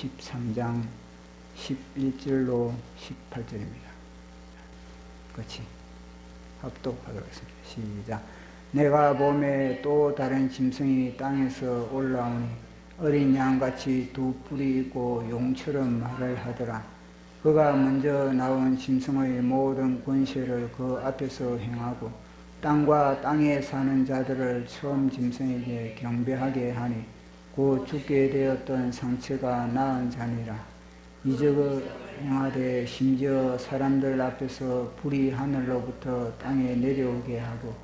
13장 11절로 18절입니다. 같이 합독하도록 하겠습니다. 시작. 내가 봄에 또 다른 짐승이 땅에서 올라오니 어린 양같이 두 뿔이 있고 용처럼 말을 하더라. 그가 먼저 나온 짐승의 모든 권세를 그 앞에서 행하고 땅과 땅에 사는 자들을 처음 짐승에게 경배하게 하니 곧 죽게 되었던 상처가 나은 자니라. 이적을 행하되 심지어 사람들 앞에서 불이 하늘로부터 땅에 내려오게 하고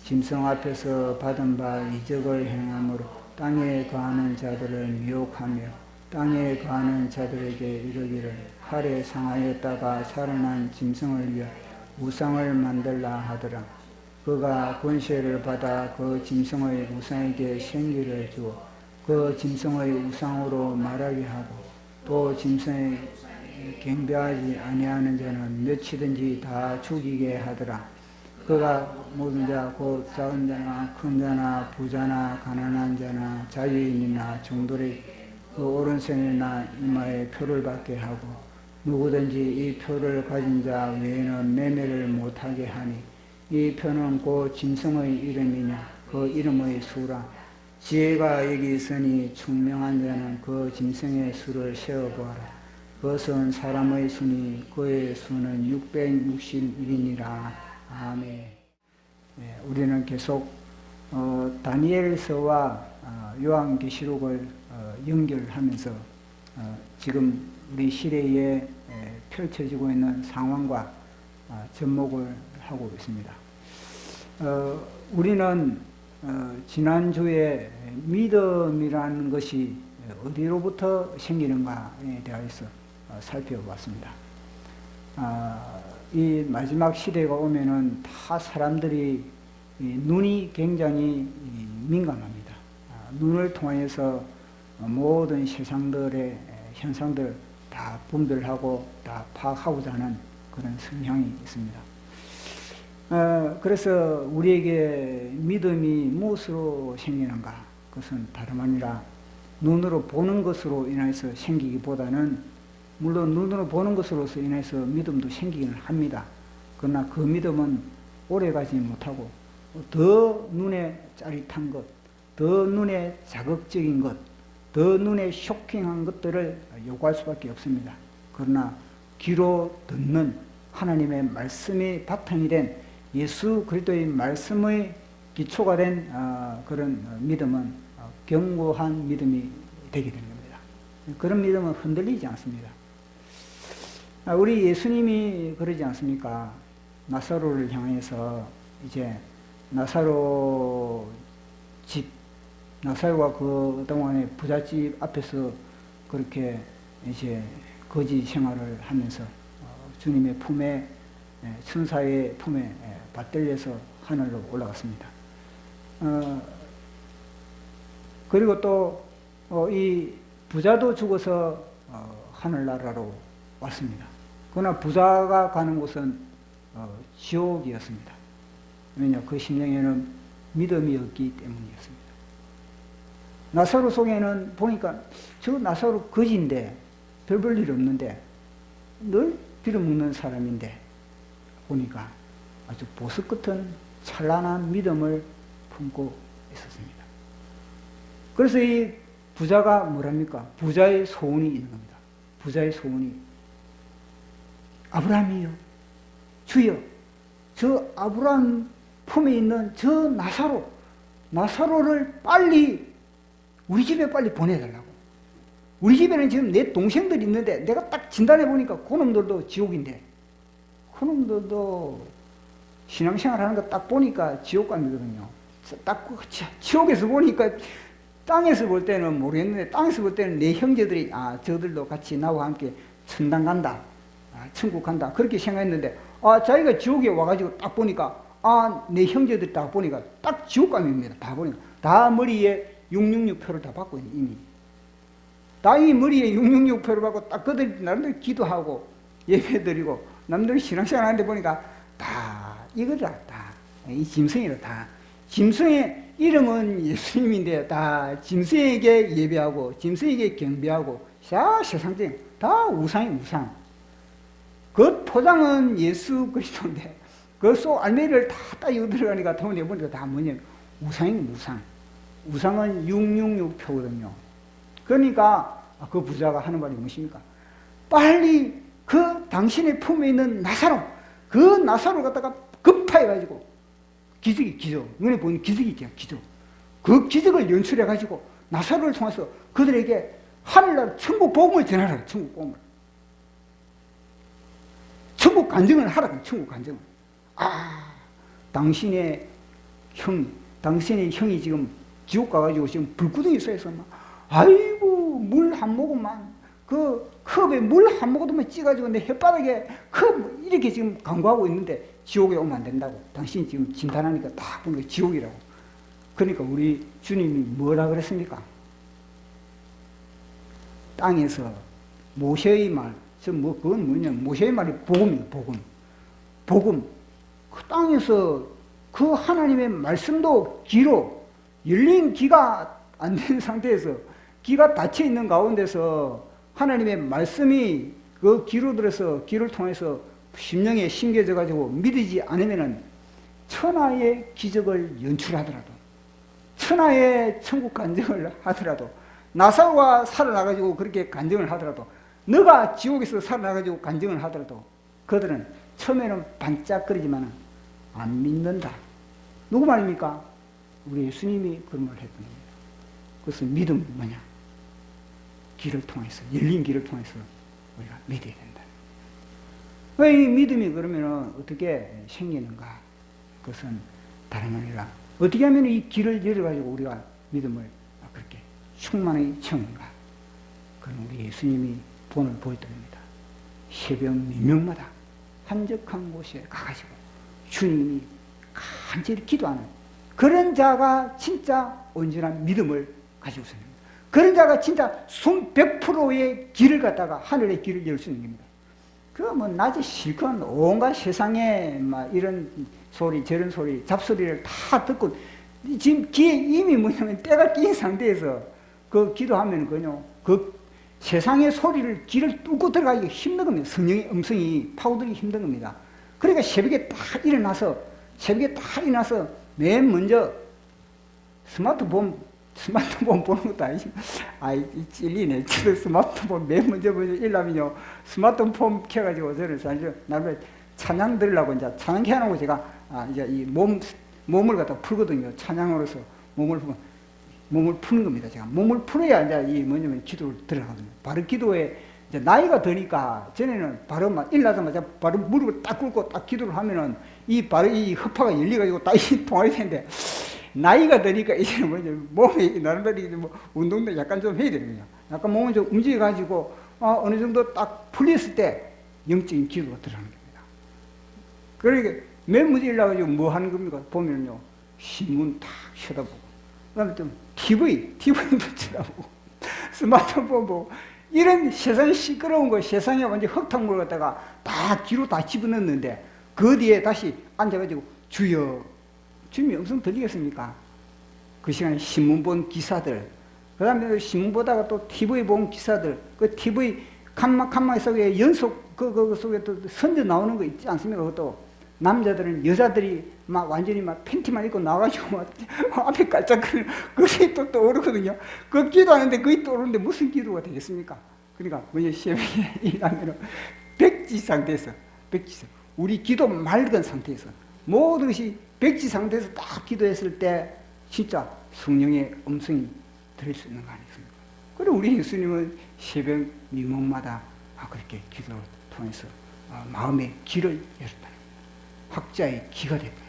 짐승 앞에서 받은 바 이적을 행함으로 땅에 거하는 자들을 미혹하며 땅에 거하는 자들에게 이르기를 칼에 상하였다가 살아난 짐승을 위하여 우상을 만들라 하더라. 그가 권세를 받아 그 짐승의 우상에게 생기를 주어 그 짐승의 우상으로 말하게 하고 또 짐승에 경배하지 아니하는 자는 몇이든지 다 죽이게 하더라. 그가 모든 자 곧 작은 자나 큰 자나 부자나 가난한 자나 자유인이나 종들의 그 오른손이나 이마에 표를 받게 하고 누구든지 이 표를 가진 자 외에는 매매를 못하게 하니 이 표는 곧 짐승의 이름이냐 그 이름의 수라. 지혜가 여기 있으니 총명한 자는 그 짐승의 수를 세어보아라. 그것은 사람의 수니 그의 수는 661이니라. 아멘. 네, 우리는 계속 다니엘서와 요한계시록을 연결하면서 지금 우리 시대에 펼쳐지고 있는 상황과 접목을 하고 있습니다. 우리는 지난주에 믿음이라는 것이 어디로부터 생기는가에 대해서 살펴봤습니다. 이 마지막 시대가 오면은 다 사람들이 눈이 굉장히 민감합니다. 눈을 통해서 모든 세상들의 현상들 다 분별하고 다 파악하고자 하는 그런 성향이 있습니다. 그래서 우리에게 믿음이 무엇으로 생기는가? 그것은 다름 아니라 눈으로 보는 것으로 인해서 생기기보다는 물론 눈으로 보는 것으로서 인해서 믿음도 생기기는 합니다. 그러나 그 믿음은 오래가지 못하고 더 눈에 짜릿한 것, 더 눈에 자극적인 것, 더 눈에 쇼킹한 것들을 요구할 수밖에 없습니다. 그러나 귀로 듣는 하나님의 말씀이 바탕이 된 예수 그리스도의 말씀의 기초가 된 그런 믿음은 견고한 믿음이 되게 되는 겁니다. 그런 믿음은 흔들리지 않습니다. 우리 예수님이 그러지 않습니까? 나사로를 향해서 이제 나사로가 그동안에 부잣집 앞에서 그렇게 이제 거지 생활을 하면서 주님의 품에 천사의 품에 받들려서 하늘로 올라갔습니다. 그리고 또 이 부자도 죽어서 하늘나라로 왔습니다. 그러나 부자가 가는 곳은 지옥이었습니다. 왜냐? 그 심령에는 믿음이 없기 때문이었습니다. 나사로 속에는 보니까 저 나사로 거지인데 별 볼 일 없는데 늘 빌어먹는 사람인데 보니까 아주 보석 같은 찬란한 믿음을 품고 있었습니다. 그래서 이 부자가 뭐랍니까? 부자의 소원이 있는 겁니다. 부자의 소원이 아브라함이요, 주여, 저 아브라함 품에 있는 저 나사로를 빨리 우리 집에 빨리 보내달라고. 우리 집에는 지금 내 동생들이 있는데 내가 딱 진단해 보니까 그놈들도 지옥인데 그놈들도 신앙생활 하는 거 딱 보니까 지옥감이거든요. 딱 지옥에서 보니까 땅에서 볼 때는 모르겠는데 땅에서 볼 때는 내 형제들이 저들도 같이 나와 함께 천당 간다, 천국 간다 그렇게 생각했는데 자기가 지옥에 와가지고 딱 보니까 내 형제들 딱 보니까 딱 지옥감입니다. 다 보니까 다 머리에 666표를 다 받고 있는 이미 다 이 머리에 666표를 받고 딱 그들 나름대로 기도하고 예배드리고 남들이 신앙생활 하는데 보니까 다 이거다. 다 이 짐승이다. 다 짐승의 이름은 예수님인데 다 짐승에게 예배하고 짐승에게 경배하고 다 세상적인 다 우상이 우상. 그 포장은 예수 그리스도인데 그 속 알맹이를 다 따여 들어가니까 돈에 보니까 다 뭐냐면 우상이 우상. 우상은 666표거든요. 그러니까 그 부자가 하는 말이 무엇입니까? 빨리 그 당신의 품에 있는 나사로, 그 나사로를 갖다가 급파해가지고 기적, 눈에 보이는 기적이 있죠, 기적. 그 기적을 연출해가지고 나사로를 통해서 그들에게 하늘나라 천국 복음을 전하라, 천국 복음을. 천국 간증을 하라, 천국 간증을. 당신의 형이 지금 지옥 가가지고 지금 불구덩이 쏘여서 막, 아이고, 물 한 모금만, 그 컵에 물 한 모금만 찌가지고 내 혓바닥에 컵 이렇게 지금 간구하고 있는데 지옥에 오면 안 된다고. 당신이 지금 진단하니까 딱 보니까 지옥이라고. 그러니까 우리 주님이 뭐라 그랬습니까? 땅에서 모세의 말, 그건 뭐냐면 모세의 말이 복음이에요, 복음. 복음. 그 땅에서 그 하나님의 말씀도 귀로 열린 귀가 안 된 상태에서 귀가 닫혀 있는 가운데서 하나님의 말씀이 그 귀로 들어서 귀를 통해서 심령에 심겨져 가지고 믿지 않으면은 천하의 기적을 연출하더라도 천하의 천국 간증을 하더라도 나사로가 살아나가지고 그렇게 간증을 하더라도 너가 지옥에서 살아나가지고 간증을 하더라도 그들은 처음에는 반짝거리지만 안 믿는다. 누구 말입니까? 우리 예수님이 그런 말을 했던 겁니다. 그것은 믿음은 뭐냐? 길을 통해서, 열린 길을 통해서 우리가 믿어야 된다. 왜 이 믿음이 그러면 어떻게 생기는가? 그것은 다름 아니라 어떻게 하면 이 길을 열어가지고 우리가 믿음을 그렇게 충만히 채우는가? 그건 우리 예수님이 본을 보였던 겁니다. 새벽 민명마다 한적한 곳에 가가지고 주님이 간절히 기도하는 그런 자가 진짜 온전한 믿음을 가지고 있습니다. 그런 자가 진짜 순 100%의 길을 갖다가 하늘의 길을 열 수 있는 겁니다. 그 뭐 낮에 실컷 온갖 세상에 막 이런 소리 저런 소리 잡소리를 다 듣고 지금 귀에 이미 뭐냐면 때가 끼인 상태에서 그 기도하면 그 세상의 소리를 귀를 뚫고 들어가기가 힘든 겁니다. 성령의 음성이 파고들기 힘든 겁니다. 그러니까 새벽에 딱 일어나서 맨 먼저 스마트폰 보는 것도 아니지. 찔리네. 저도 스마트폰 맨 먼저 일하면요. 스마트폰 켜가지고 저는 사실 나중에 찬양 들으려고 이제 찬양 켜놓고 제가 이제 이 몸을 갖다 풀거든요. 찬양으로서 몸을 푸는 겁니다. 제가 몸을 풀어야 이제 이 뭐냐면 기도를 들어가거든요. 바로 기도에 이제 나이가 드니까 전에는 바로 막 일어나자마자 바로 무릎을 딱 꿇고 딱 기도를 하면은 바로 이 허파가 열려가지고 딱 이 통화이 되는데 나이가 드니까 이제 몸이 나름대로 뭐 운동도 약간 좀 해야 되거든요. 약간 몸을 좀 움직여가지고 어느 정도 딱 풀렸을 때 영적인 기도가 들어가는 겁니다. 그러니까 맨 먼저 일어나가지고 뭐 하는 겁니까? 보면요 신문 딱 쳐다보고 그다음에 좀 TV도 쳐다보고 스마트폰 보고 이런 세상에 시끄러운 거 세상에 완전 흙탕물 갖다가 다 귀로 다 집어넣는데 그 뒤에 다시 앉아가지고 주여 주님이 음성 들리겠습니까? 그 시간에 신문 본 기사들 그 다음에 신문 보다가 또 TV 본 기사들 그 TV 칸막 속에 연속 그 속에 또 선전 나오는 거 있지 않습니까? 그것도 남자들은 여자들이 막 완전히 막 팬티만 입고 나와가지고 막 앞에 깔짝거리는 그게 또 떠오르거든요. 그 기도하는데 그게 떠오르는데 무슨 기도가 되겠습니까? 그러니까 뭐냐 새벽에 일하면 백지 상태에서 우리 기도 맑은 상태에서 모든 것이 백지 상태에서 딱 기도했을 때 진짜 성령의 음성이 들을 수 있는 거 아니겠습니까? 그리고 우리 예수님은 새벽 민목마다 그렇게 기도를 통해서 마음의 길을 열었다. 학자의 기가 됐다.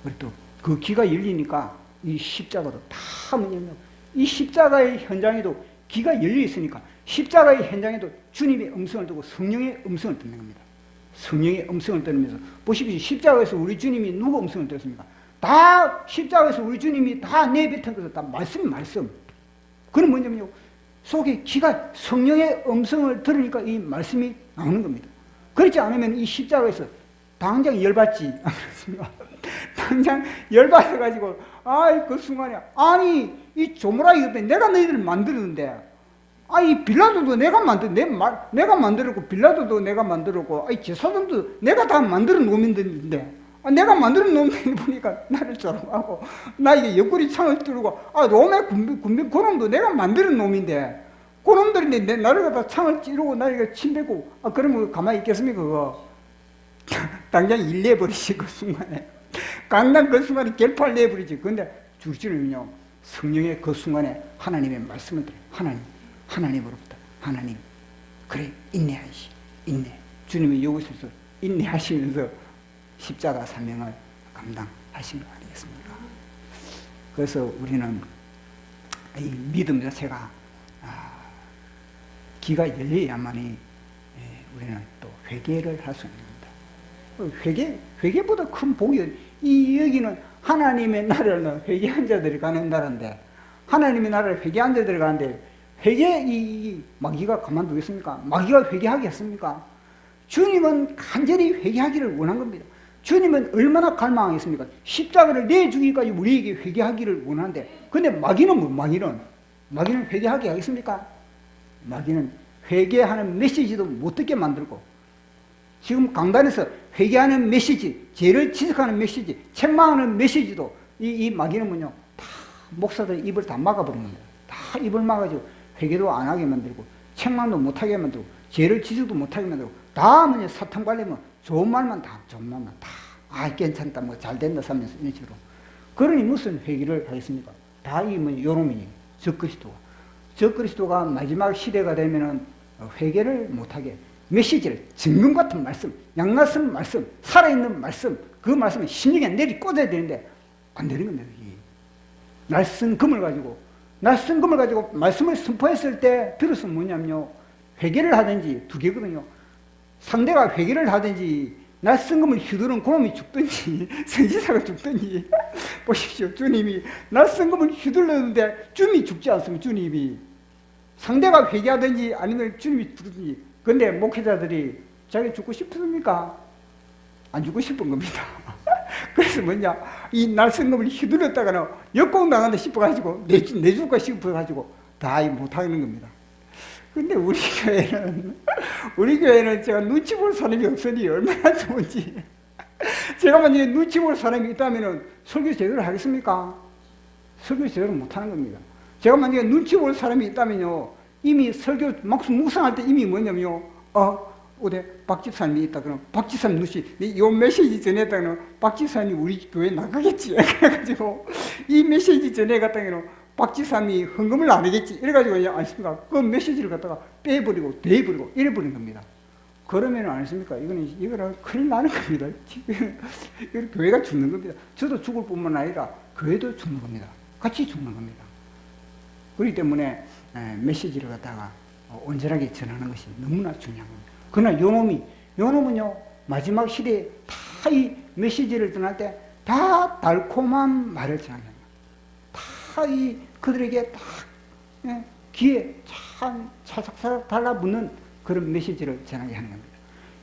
그리고 또 그 기가 열리니까 이 십자가도 다 뭐냐면 이 십자가의 현장에도 기가 열려 있으니까 십자가의 현장에도 주님의 음성을 듣고 성령의 음성을 듣는 겁니다. 성령의 음성을 들으면서 보십시오. 십자가에서 우리 주님이 누구 음성을 들었습니까? 다 십자가에서 우리 주님이 다 내뱉은 것은 다 말씀. 그건 뭐냐면요. 속에 기가 성령의 음성을 들으니까 이 말씀이 나오는 겁니다. 그렇지 않으면 이 십자가에서 당장 열받지 않습니까? 당장 열받아가지고, 아이, 그 순간에, 아니, 이 조무라기 옆에 내가 너희들을 만들었는데, 아이, 빌라도도 내가 만들었고, 빌라도도 내가 만들었고, 아이, 제사장도 내가 다 만드는 놈인데, 내가 만드는 놈들 보니까 나를 조롱하고, 나 이게 옆구리 창을 뚫고, 로마의 군병 그놈도 내가 만드는 놈인데, 그놈들인데 나를 갖다 창을 찌르고 나를 침뱉고, 그러면 가만히 있겠습니까, 그거? 당장 일내버리지, 그 순간에. 강단 그 순간에 결판을 내버리지. 근데 주시는요, 성령의 그 순간에 하나님의 말씀을 드려요. 하나님으로부터. 하나님, 그래, 인내하시. 인내. 주님이 여기서 인내하시면서 십자가 사명을 감당하신 거 아니겠습니까? 그래서 우리는 이 믿음 자체가 귀가 열려야만이 우리는 또 회개를 할 수 있는 겁니다. 회개보다 큰 복이, 여기는 하나님의 나라는 회개한 자들이 가는 나라인데, 하나님의 나라를 회개한 자들이 가는데, 마귀가 가만두겠습니까? 마귀가 회개하겠습니까? 주님은 간절히 회개하기를 원한 겁니다. 주님은 얼마나 갈망하겠습니까? 십자가를 내주기까지 우리에게 회개하기를 원하는데, 근데 마귀는 마귀는 회개하게 하겠습니까? 마귀는 회개하는 메시지도 못 듣게 만들고, 지금 강단에서 회개하는 메시지, 죄를 지적하는 메시지, 책망하는 메시지도 이 마귀는 다 목사들 입을 다 막아버리는 겁니다. 다 입을 막아가지고 회개도 안 하게 만들고, 책망도 못 하게 만들고, 죄를 지적도 못 하게 만들고, 다 사탄 관리면 좋은 말만 다, 괜찮다, 잘 된다, 사면서 이런 식으로. 그러니 무슨 회개를 하겠습니까? 다 이 요놈이니, 적그리스도가 마지막 시대가 되면은 회개를 못하게 메시지를, 증거 같은 말씀, 양날선 말씀, 살아있는 말씀, 그 말씀을 심령에 내리 꽂아야 되는데 안 되는 겁니다. 날선 금을 가지고 말씀을 선포했을 때 들었으면 뭐냐면요, 회개를 하든지 두 개거든요. 상대가 회개를 하든지 날선 금을 휘두른 그놈이 죽든지 선지자가 죽든지. 보십시오, 주님이 날선 금을 휘둘렀는데 주님이 죽지 않습니다. 주님이 상대가 회개하든지 아니면 주님이 죽든지. 근데 목회자들이 자기 죽고 싶습니까? 안 죽고 싶은 겁니다. 그래서 이 날선 금을 휘둘렀다가는 역공당한다 싶어가지고 내줄까 싶어가지고 다 못하는 겁니다. 근데 우리 교회는 제가 눈치 볼 사람이 없으니 얼마나 좋은지. 제가 만약에 눈치 볼 사람이 있다면 설교 제대로 하겠습니까? 설교 제대로 못하는 겁니다. 제가 만약에 눈치 볼 사람이 있다면요, 이미 설교 묵상할 때 이미 뭐냐면요, 어디 박 집사님이 있다 그러면 박 집사님 눈치, 이 메시지 전했다 그러면 박 집사님이 우리 교회 나가겠지. 그래가지고 이 메시지 전해갔다면 박 집사님이 헌금을 안 하겠지. 이래가지고 아십니까? 그 메시지를 갖다가 빼버리고 대버리고 이래버린 겁니다. 그러면 아십니까? 이거는 큰일 나는 겁니다. 이거 교회가 죽는 겁니다. 저도 죽을 뿐만 아니라 교회도 죽는 겁니다. 같이 죽는 겁니다. 그렇기 때문에 메시지를 갖다가 온전하게 전하는 것이 너무나 중요한 겁니다. 그러나 요놈은요, 마지막 시대에 다 이 메시지를 전할 때 다 달콤한 말을 전하는 겁니다. 다 그들에게 다 귀에 찰싹찰싹 달라붙는 그런 메시지를 전하게 하는 겁니다.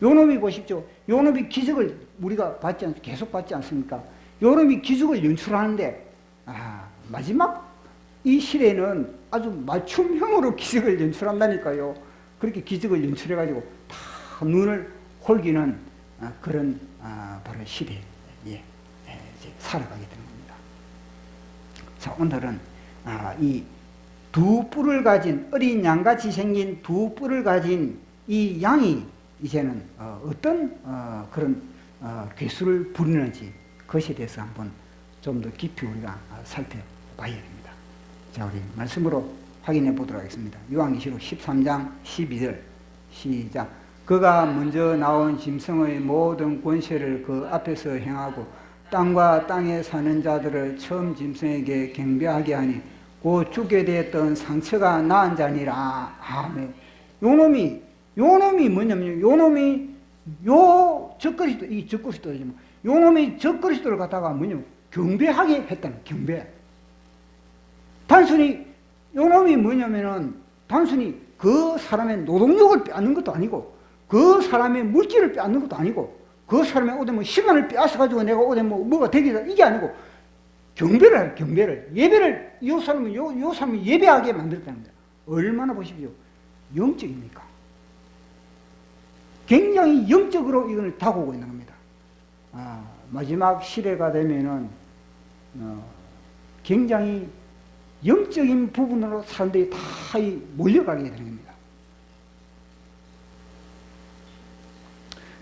요놈이 보십시오. 요놈이 기적을 우리가 계속 받지 않습니까? 요놈이 기적을 연출하는데, 마지막 이 시대에는 아주 맞춤형으로 기적을 연출한다니까요. 그렇게 기적을 연출해가지고 다 눈을 홀기는 그런 바로 시대에 살아가게 되는 겁니다. 자, 오늘은 이 두 뿔을 가진, 어린 양같이 생긴 두 뿔을 가진 이 양이 이제는 어떤 그런 괴수를 부리는지 그것에 대해서 한번 좀 더 깊이 우리가 살펴봐야 됩니다. 자, 우리 말씀으로 확인해 보도록 하겠습니다. 요한계시록 13장 12절 시작. 그가 먼저 나온 짐승의 모든 권세를 그 앞에서 행하고 땅과 땅에 사는 자들을 처음 짐승에게 경배하게 하니 곧 죽게 되었던 상처가 나은 자니라. 아멘. 요놈이 뭐냐면 요놈이 적그리스도지만 요놈이 적그리스도를 갖다가 뭐냐면 경배하게 했다는 경배. 단순히 요놈이 뭐냐면은 단순히 그 사람의 노동력을 빼앗는 것도 아니고 그 사람의 물질을 빼앗는 것도 아니고 그 사람이 오대 뭐 시간을 빼앗아가지고 내가 오대 뭐가 되겠다. 이게 아니고 경배를 해요, 경배를. 예배를, 요 사람을 예배하게 만들었다는 거예요. 얼마나 보십시오. 영적입니까? 굉장히 영적으로 이걸 다가오고 있는 겁니다. 마지막 시대가 되면은, 굉장히 영적인 부분으로 사람들이 다 몰려가게 되는 겁니다.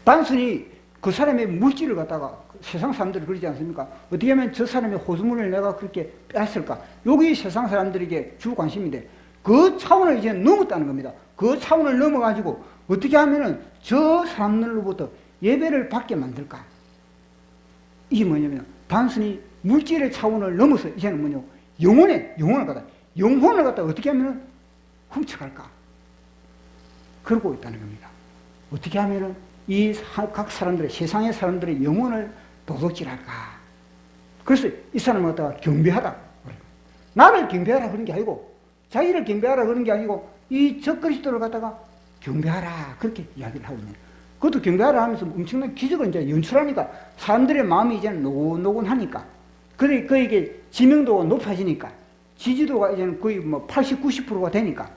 단순히 그 사람의 물질을 갖다가 세상 사람들이 그러지 않습니까? 어떻게 하면 저 사람의 호수물을 내가 그렇게 뺐을까? 여기 세상 사람들에게 주 관심인데 그 차원을 이제 넘었다는 겁니다. 그 차원을 넘어가지고 어떻게 하면은 저 사람들로부터 예배를 받게 만들까? 이게 뭐냐면 단순히 물질의 차원을 넘어서 이제는 뭐냐? 영혼을 갖다 어떻게 하면은 훔쳐갈까? 그러고 있다는 겁니다. 어떻게 하면은 이 각 사람들의, 세상의 사람들의 영혼을 도둑질할까? 그래서 이 사람을 갖다가 경배하라. 나를 경배하라 그런 게 아니고, 자기를 경배하라 그런 게 아니고, 이 적그리스도를 갖다가 경배하라. 그렇게 이야기를 하고 있네요. 그것도 경배하라 하면서 엄청난 기적을 이제 연출하니까, 사람들의 마음이 이제는 노곤노곤하니까, 그에게 지명도가 높아지니까, 지지도가 이제는 거의 80, 90%가 되니까,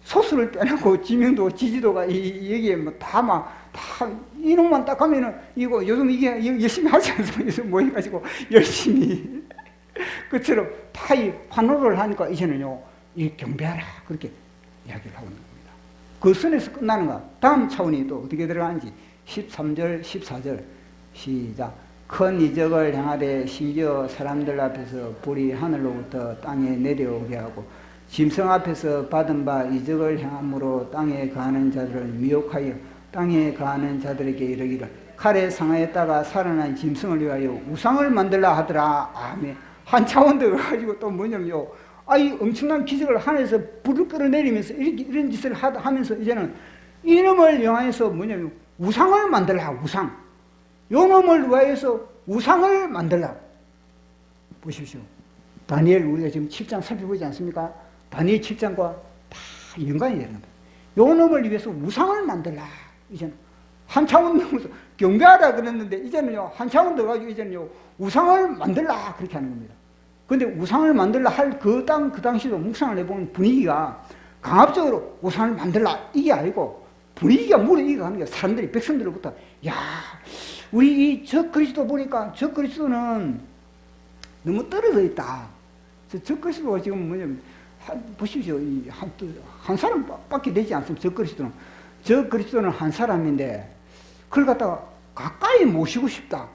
소수를 빼놓고 지명도, 지지도가 여기에 다 이놈만 딱 하면은 이거 요즘 이게 열심히 하지 않습니까? 그래서 모여가지고 열심히 그처럼 다 이 환호를 하니까 이제는요 이 경배하라 그렇게 이야기를 하고 있는 겁니다. 그 선에서 끝나는 거 다음 차원이 또 어떻게 들어가는지 13절, 14절 시작. 큰 이적을 행하되 심지어 사람들 앞에서 불이 하늘로부터 땅에 내려오게 하고 짐승 앞에서 받은 바 이적을 행함으로 땅에 거하는 자들을 미혹하여 땅에 거하는 자들에게 이르기를 칼에 상하였다가 살아난 짐승을 위하여 우상을 만들라 하더라. 아멘. 한 차원 더 가지고 또 뭐냐면요. 이 엄청난 기적을 하늘에서 불을 끌어내리면서 이런 짓을 하면서 이제는 이놈을 위하여서 뭐냐면 우상을 만들라. 우상. 요놈을 위하여서 우상을 만들라. 보십시오. 다니엘 우리가 지금 7장 살펴보지 않습니까? 다니엘 7장과 다 연관이 되는 겁니다. 요 놈을 위해서 우상을 만들라. 이제는 한 차원 넘어서 경배하라 그랬는데 이제는요 한 차원 더 가지고 이제는요 우상을 만들라 그렇게 하는 겁니다. 근데 우상을 만들라 할 그 당시도 묵상을 해보면 분위기가 강압적으로 우상을 만들라 이게 아니고 분위기가 무르익어가는 게 사람들이 백성들로부터 야 우리 이 적그리스도 보니까 적그리스도는 너무 떨어져 있다. 적그리스도가 지금 뭐냐면 보십시오. 한 사람밖에 되지 않습니다. 적그리스도는 한 사람인데 그걸 갖다가 가까이 모시고 싶다.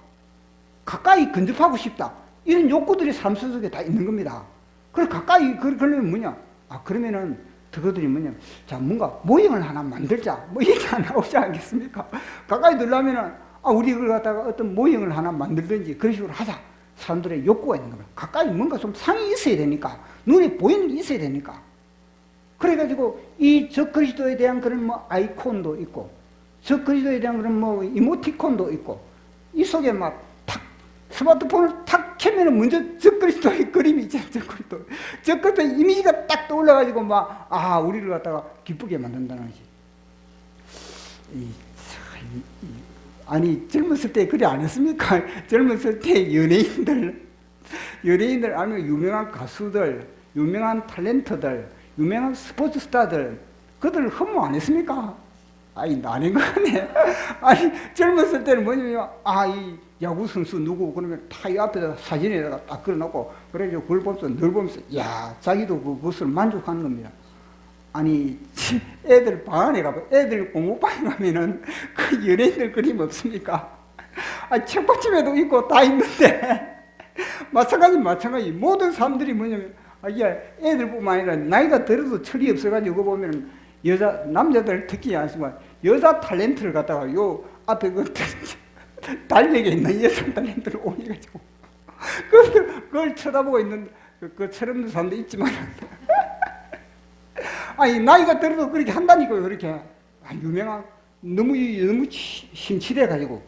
가까이 근접하고 싶다. 이런 욕구들이 삶 속에 다 있는 겁니다. 그걸 가까이 그러면 뭐냐? 그러면은 그것들이 뭐냐? 자 뭔가 모형을 하나 만들자. 뭐 이게 안 나오지 않겠습니까? 가까이 들려면은 우리 그걸 갖다가 어떤 모형을 하나 만들든지 그런 식으로 하자. 사람들의 욕구가 있는 겁니다. 가까이 뭔가 좀 상이 있어야 되니까. 눈에 보이는 게 있어야 되니까. 그래가지고 이 적그리스도에 대한 그런 아이콘도 있고, 적그리스도에 대한 그런 이모티콘도 있고, 이 속에 스마트폰을 탁 켜면은 먼저 적그리스도의 그림이 있잖아요. 적그리스도의 이미지가 딱 떠올라가지고 우리를 갖다가 기쁘게 만든다는 거지. 아니 젊었을 때 그래 안 했습니까? 젊었을 때 연예인들 아니면 유명한 가수들, 유명한 탤런트들, 유명한 스포츠 스타들 그들 흠모 안 했습니까? 안 한 거 같네. 젊었을 때는 뭐냐면 이 야구 선수 누구 그러면 다 이 앞에다 사진에다가 딱 걸어놓고 그래가지고 그걸 보면서 늘 보면서 자기도 그것을 만족하는 겁니다. 애들 방 안에 가면 애들 공부방에 가면은 그 연예인들 그림 없습니까? 책받침에도 있고 다 있는데 마찬가지 모든 사람들이 뭐냐면 애들뿐만 아니라 나이가 들어도 철이 없어가지고 그거 보면은 남자들 특히 아시지만 여자 탤런트를 갖다가 요 앞에 달력에 있는 여자 탤런트를 올려가지고 그걸 쳐다보고 있는 그 철없는 사람도 있지만 나이가 들어도 그렇게 한다니까요. 그렇게 유명한 너무 심취돼가지고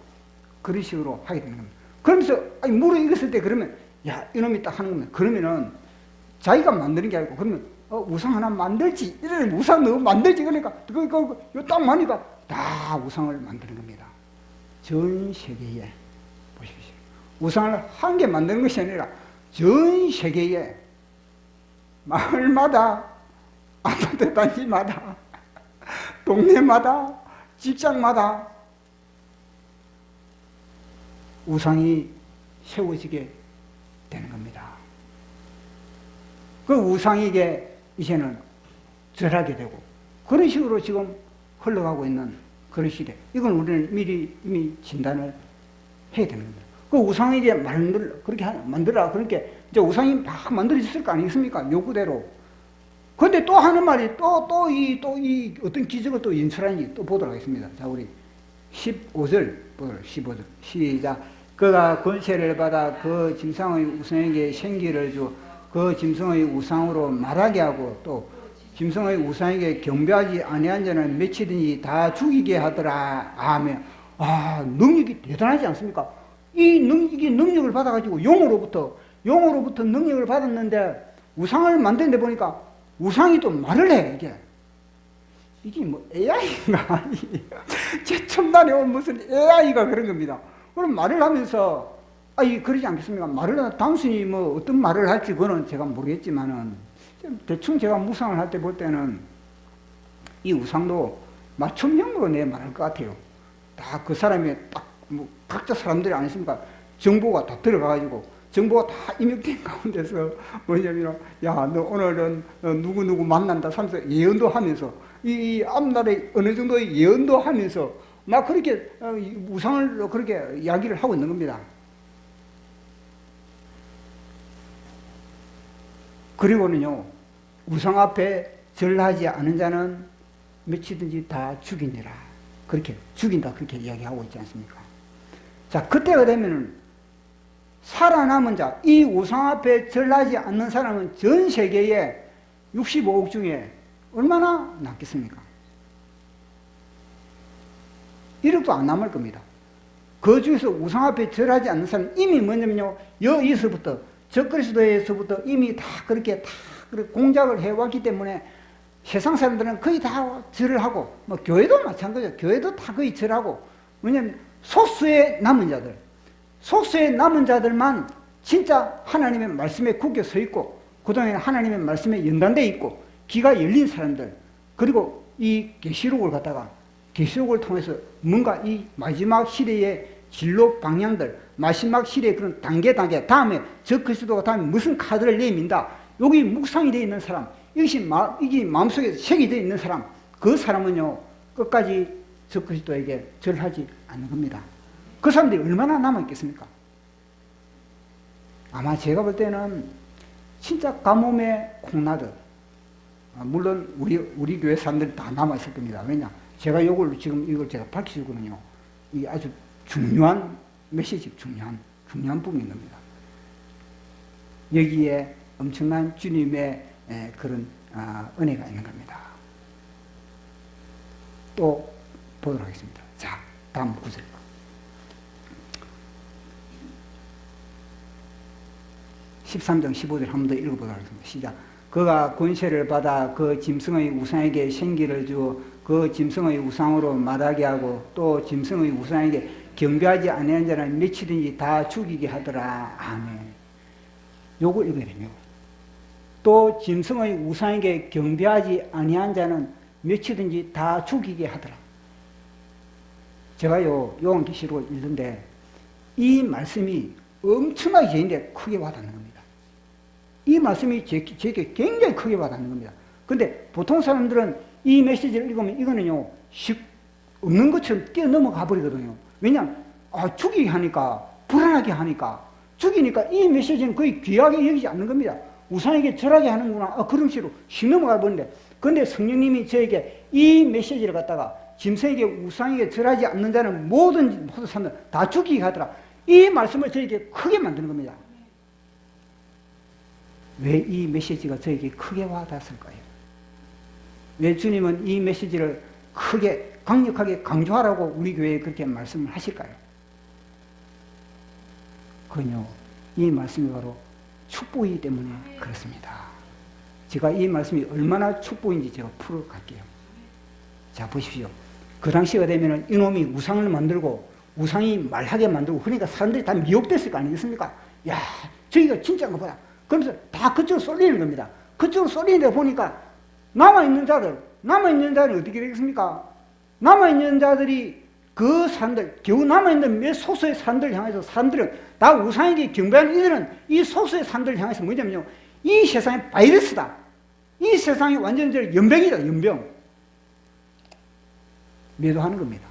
그런 식으로 하게 되는 겁니다. 그러면서 무르익었을 때 그러면 이놈이 딱 하는 겁니다. 그러면은 자기가 만드는 게 아니고 그러면 우상 하나 만들지 이래 우상 너무 만들지 그러니까 요 딱 마니까 다 우상을 만드는 겁니다. 전 세계에 보십시오. 우상을 한 개 만드는 것이 아니라 전 세계에 마을마다 아파트 단지마다 동네마다 직장마다 우상이 세워지게 되는 겁니다. 그 우상에게 이제는 절하게 되고 그런 식으로 지금 흘러가고 있는 그런 시대. 이건 우리는 미리 이미 진단을 해야 되는 겁니다. 그 우상에게 그렇게 만들어라. 그렇게 이제 우상이 막 만들어졌을 거 아니겠습니까? 요구대로. 근데 또 하는 말이 또 이 어떤 기적을 또 연출하는지 또 보도록 하겠습니다. 자, 우리 15절 보도록 15절. 시작. 그가 권세를 받아 그 짐승의 우상에게 생기를 주 그 짐승의 우상으로 말하게 하고 또 짐승의 우상에게 경배하지 아니한 자는 며칠든지 다 죽이게 하더라. 아멘. 아, 능력이 대단하지 않습니까? 이 능력을 받아가지고 용으로부터 능력을 받았는데 우상을 만드는데 보니까 우상이 또 말을 해, 이게 뭐 AI인가? 최첨단에 온 무슨 AI가 그런 겁니다. 그럼 말을 하면서, 그러지 않겠습니까? 말을, 단순히 뭐 어떤 말을 할지 그거는 제가 모르겠지만은, 대충 제가 묵상을 할 때 볼 때는 이 우상도 맞춤형으로 내 말할 것 같아요. 다 그 사람의 딱, 뭐, 각자 사람들이 아니십니까? 정보가 다 들어가가지고, 정보가 다 입력된 가운데서 뭐냐면, 야, 너 오늘은 누구 만난다 하면서 예언도 하면서, 이 앞날에 어느 정도의 예언도 하면서, 막 그렇게 우상을 그렇게 이야기를 하고 있는 겁니다. 그리고는요, 우상 앞에 절하지 않은 자는 며칠든지 다 죽이니라. 그렇게, 죽인다. 그렇게 이야기하고 있지 않습니까? 자, 그때가 되면은, 살아남은 자, 이 우상 앞에 절하지 않는 사람은 전 세계에 65억 중에 얼마나 남겠습니까? 1억도 안 남을 겁니다. 그 중에서 우상 앞에 절하지 않는 사람은 이미 뭐냐면요, 여기서부터, 적그리스도에서부터 이미 다 그렇게 공작을 해왔기 때문에 세상 사람들은 거의 다 절을 하고, 뭐 교회도 마찬가지죠. 교회도 다 거의 절하고, 왜냐면 소수의 남은 자들만 진짜 하나님의 말씀에 굳게 서 있고, 그동안 하나님의 말씀에 연단되어 있고, 귀가 열린 사람들, 그리고 이 계시록을 갖다가 계시록을 통해서 뭔가 이 마지막 시대의 진로 방향들, 마지막 시대의 그런 단계, 다음에 저 그리스도가 다음에 무슨 카드를 내민다. 여기 묵상이 되어 있는 사람, 이게 마음속에 색이 되어 있는 사람, 그 사람은요, 끝까지 저 그리스도에게 절하지 않는 겁니다. 그 사람들이 얼마나 남아있겠습니까? 아마 제가 볼 때는 진짜 가뭄에 콩나듯, 물론 우리 교회 사람들이 다 남아있을 겁니다. 왜냐? 제가 이걸 제가 밝혀주거든요. 이게 아주 중요한 메시지, 중요한 부분인 겁니다. 여기에 엄청난 주님의 그런 은혜가 있는 겁니다. 또 보도록 하겠습니다. 자, 다음 구절. (13장 15절) 한 번 더 읽어보도록 하겠습니다. 시작. 그가 권세를 받아 그 짐승의 우상에게 생기를 주어 그 짐승의 우상으로 말하게 하고 또 짐승의 우상에게 경배하지 아니한 자는 며칠든지 다 죽이게 하더라. 아멘. 요거 읽어야 돼요. 또 짐승의 우상에게 경배하지 아니한 자는 며칠든지 다 죽이게 하더라. 제가 요한계시록을 읽는데 이 말씀이 엄청나게 저에게 크게 와닿는 겁니다. 이 말씀이 제게 굉장히 크게 와닿는 겁니다. 근데 보통 사람들은 이 메시지를 읽으면 이거는요, 없는 것처럼 뛰어넘어가 버리거든요. 왜냐하면, 죽이게 하니까, 불안하게 하니까, 죽이니까 이 메시지는 거의 귀하게 여기지 않는 겁니다. 우상에게 절하게 하는구나. 그런 식으로 씩 넘어가 버리는데, 근데 성령님이 저에게 이 메시지를 갖다가 짐승에게 우상에게 절하지 않는 자는 모든 사람들 다 죽이게 하더라. 이 말씀을 저에게 크게 만드는 겁니다. 왜 이 메시지가 저에게 크게 와닿았을까요? 왜 주님은 이 메시지를 크게 강력하게 강조하라고 우리 교회에 그렇게 말씀을 하실까요? 그건요, 이 말씀이 바로 축복이기 때문에 그렇습니다. 제가 이 말씀이 얼마나 축복인지 제가 풀어갈게요. 자, 보십시오. 그 당시가 되면 이놈이 우상을 만들고 우상이 말하게 만들고 그러니까 사람들이 다 미혹됐을 거 아니겠습니까? 야, 저기가 진짜인가 보다. 그러면서 다 그쪽으로 쏠리는 겁니다. 그쪽으로 쏠리는데 보니까 남아있는 자들은 어떻게 되겠습니까? 남아있는 자들이 그 사람들, 겨우 남아있는 몇 소수의 사람들을 향해서 사람들은 다 우상에게 경배하는 이들은 이 소수의 사람들을 향해서 뭐냐면요. 이 세상의 바이러스다. 이 세상이 완전히 연병이다, 연병. 매도하는 겁니다.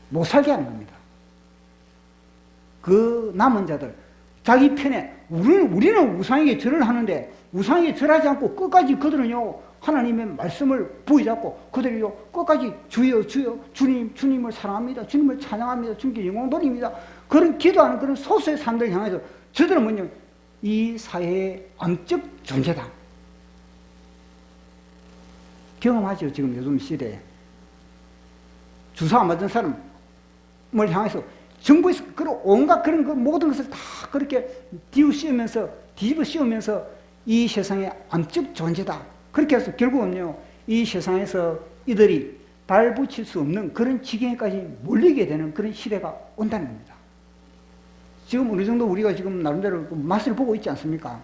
못 살게 하는 겁니다. 그 남은 자들, 자기 편에, 우리는 우상에게 절을 하는데, 우상에게 절하지 않고 끝까지 그들은요, 하나님의 말씀을 부여잡고, 그들이요, 끝까지 주여, 주여, 주님을 사랑합니다. 주님을 찬양합니다. 주님께 영광 돌립니다. 그런 기도하는 그런 소수의 사람들 향해서 저들은 뭐냐, 이 사회의 암적 존재다. 경험하죠, 지금 요즘 시대에. 주사 안 맞은 사람을 향해서 정부에서 그런 온갖 그런 그 모든 것을 다 그렇게 뒤집어 씌우면서 이 세상의 암적 존재다. 그렇게 해서 결국은요, 이 세상에서 이들이 발붙일 수 없는 그런 지경에까지 몰리게 되는 그런 시대가 온다는 겁니다. 지금 어느 정도 우리가 지금 나름대로 맛을 보고 있지 않습니까?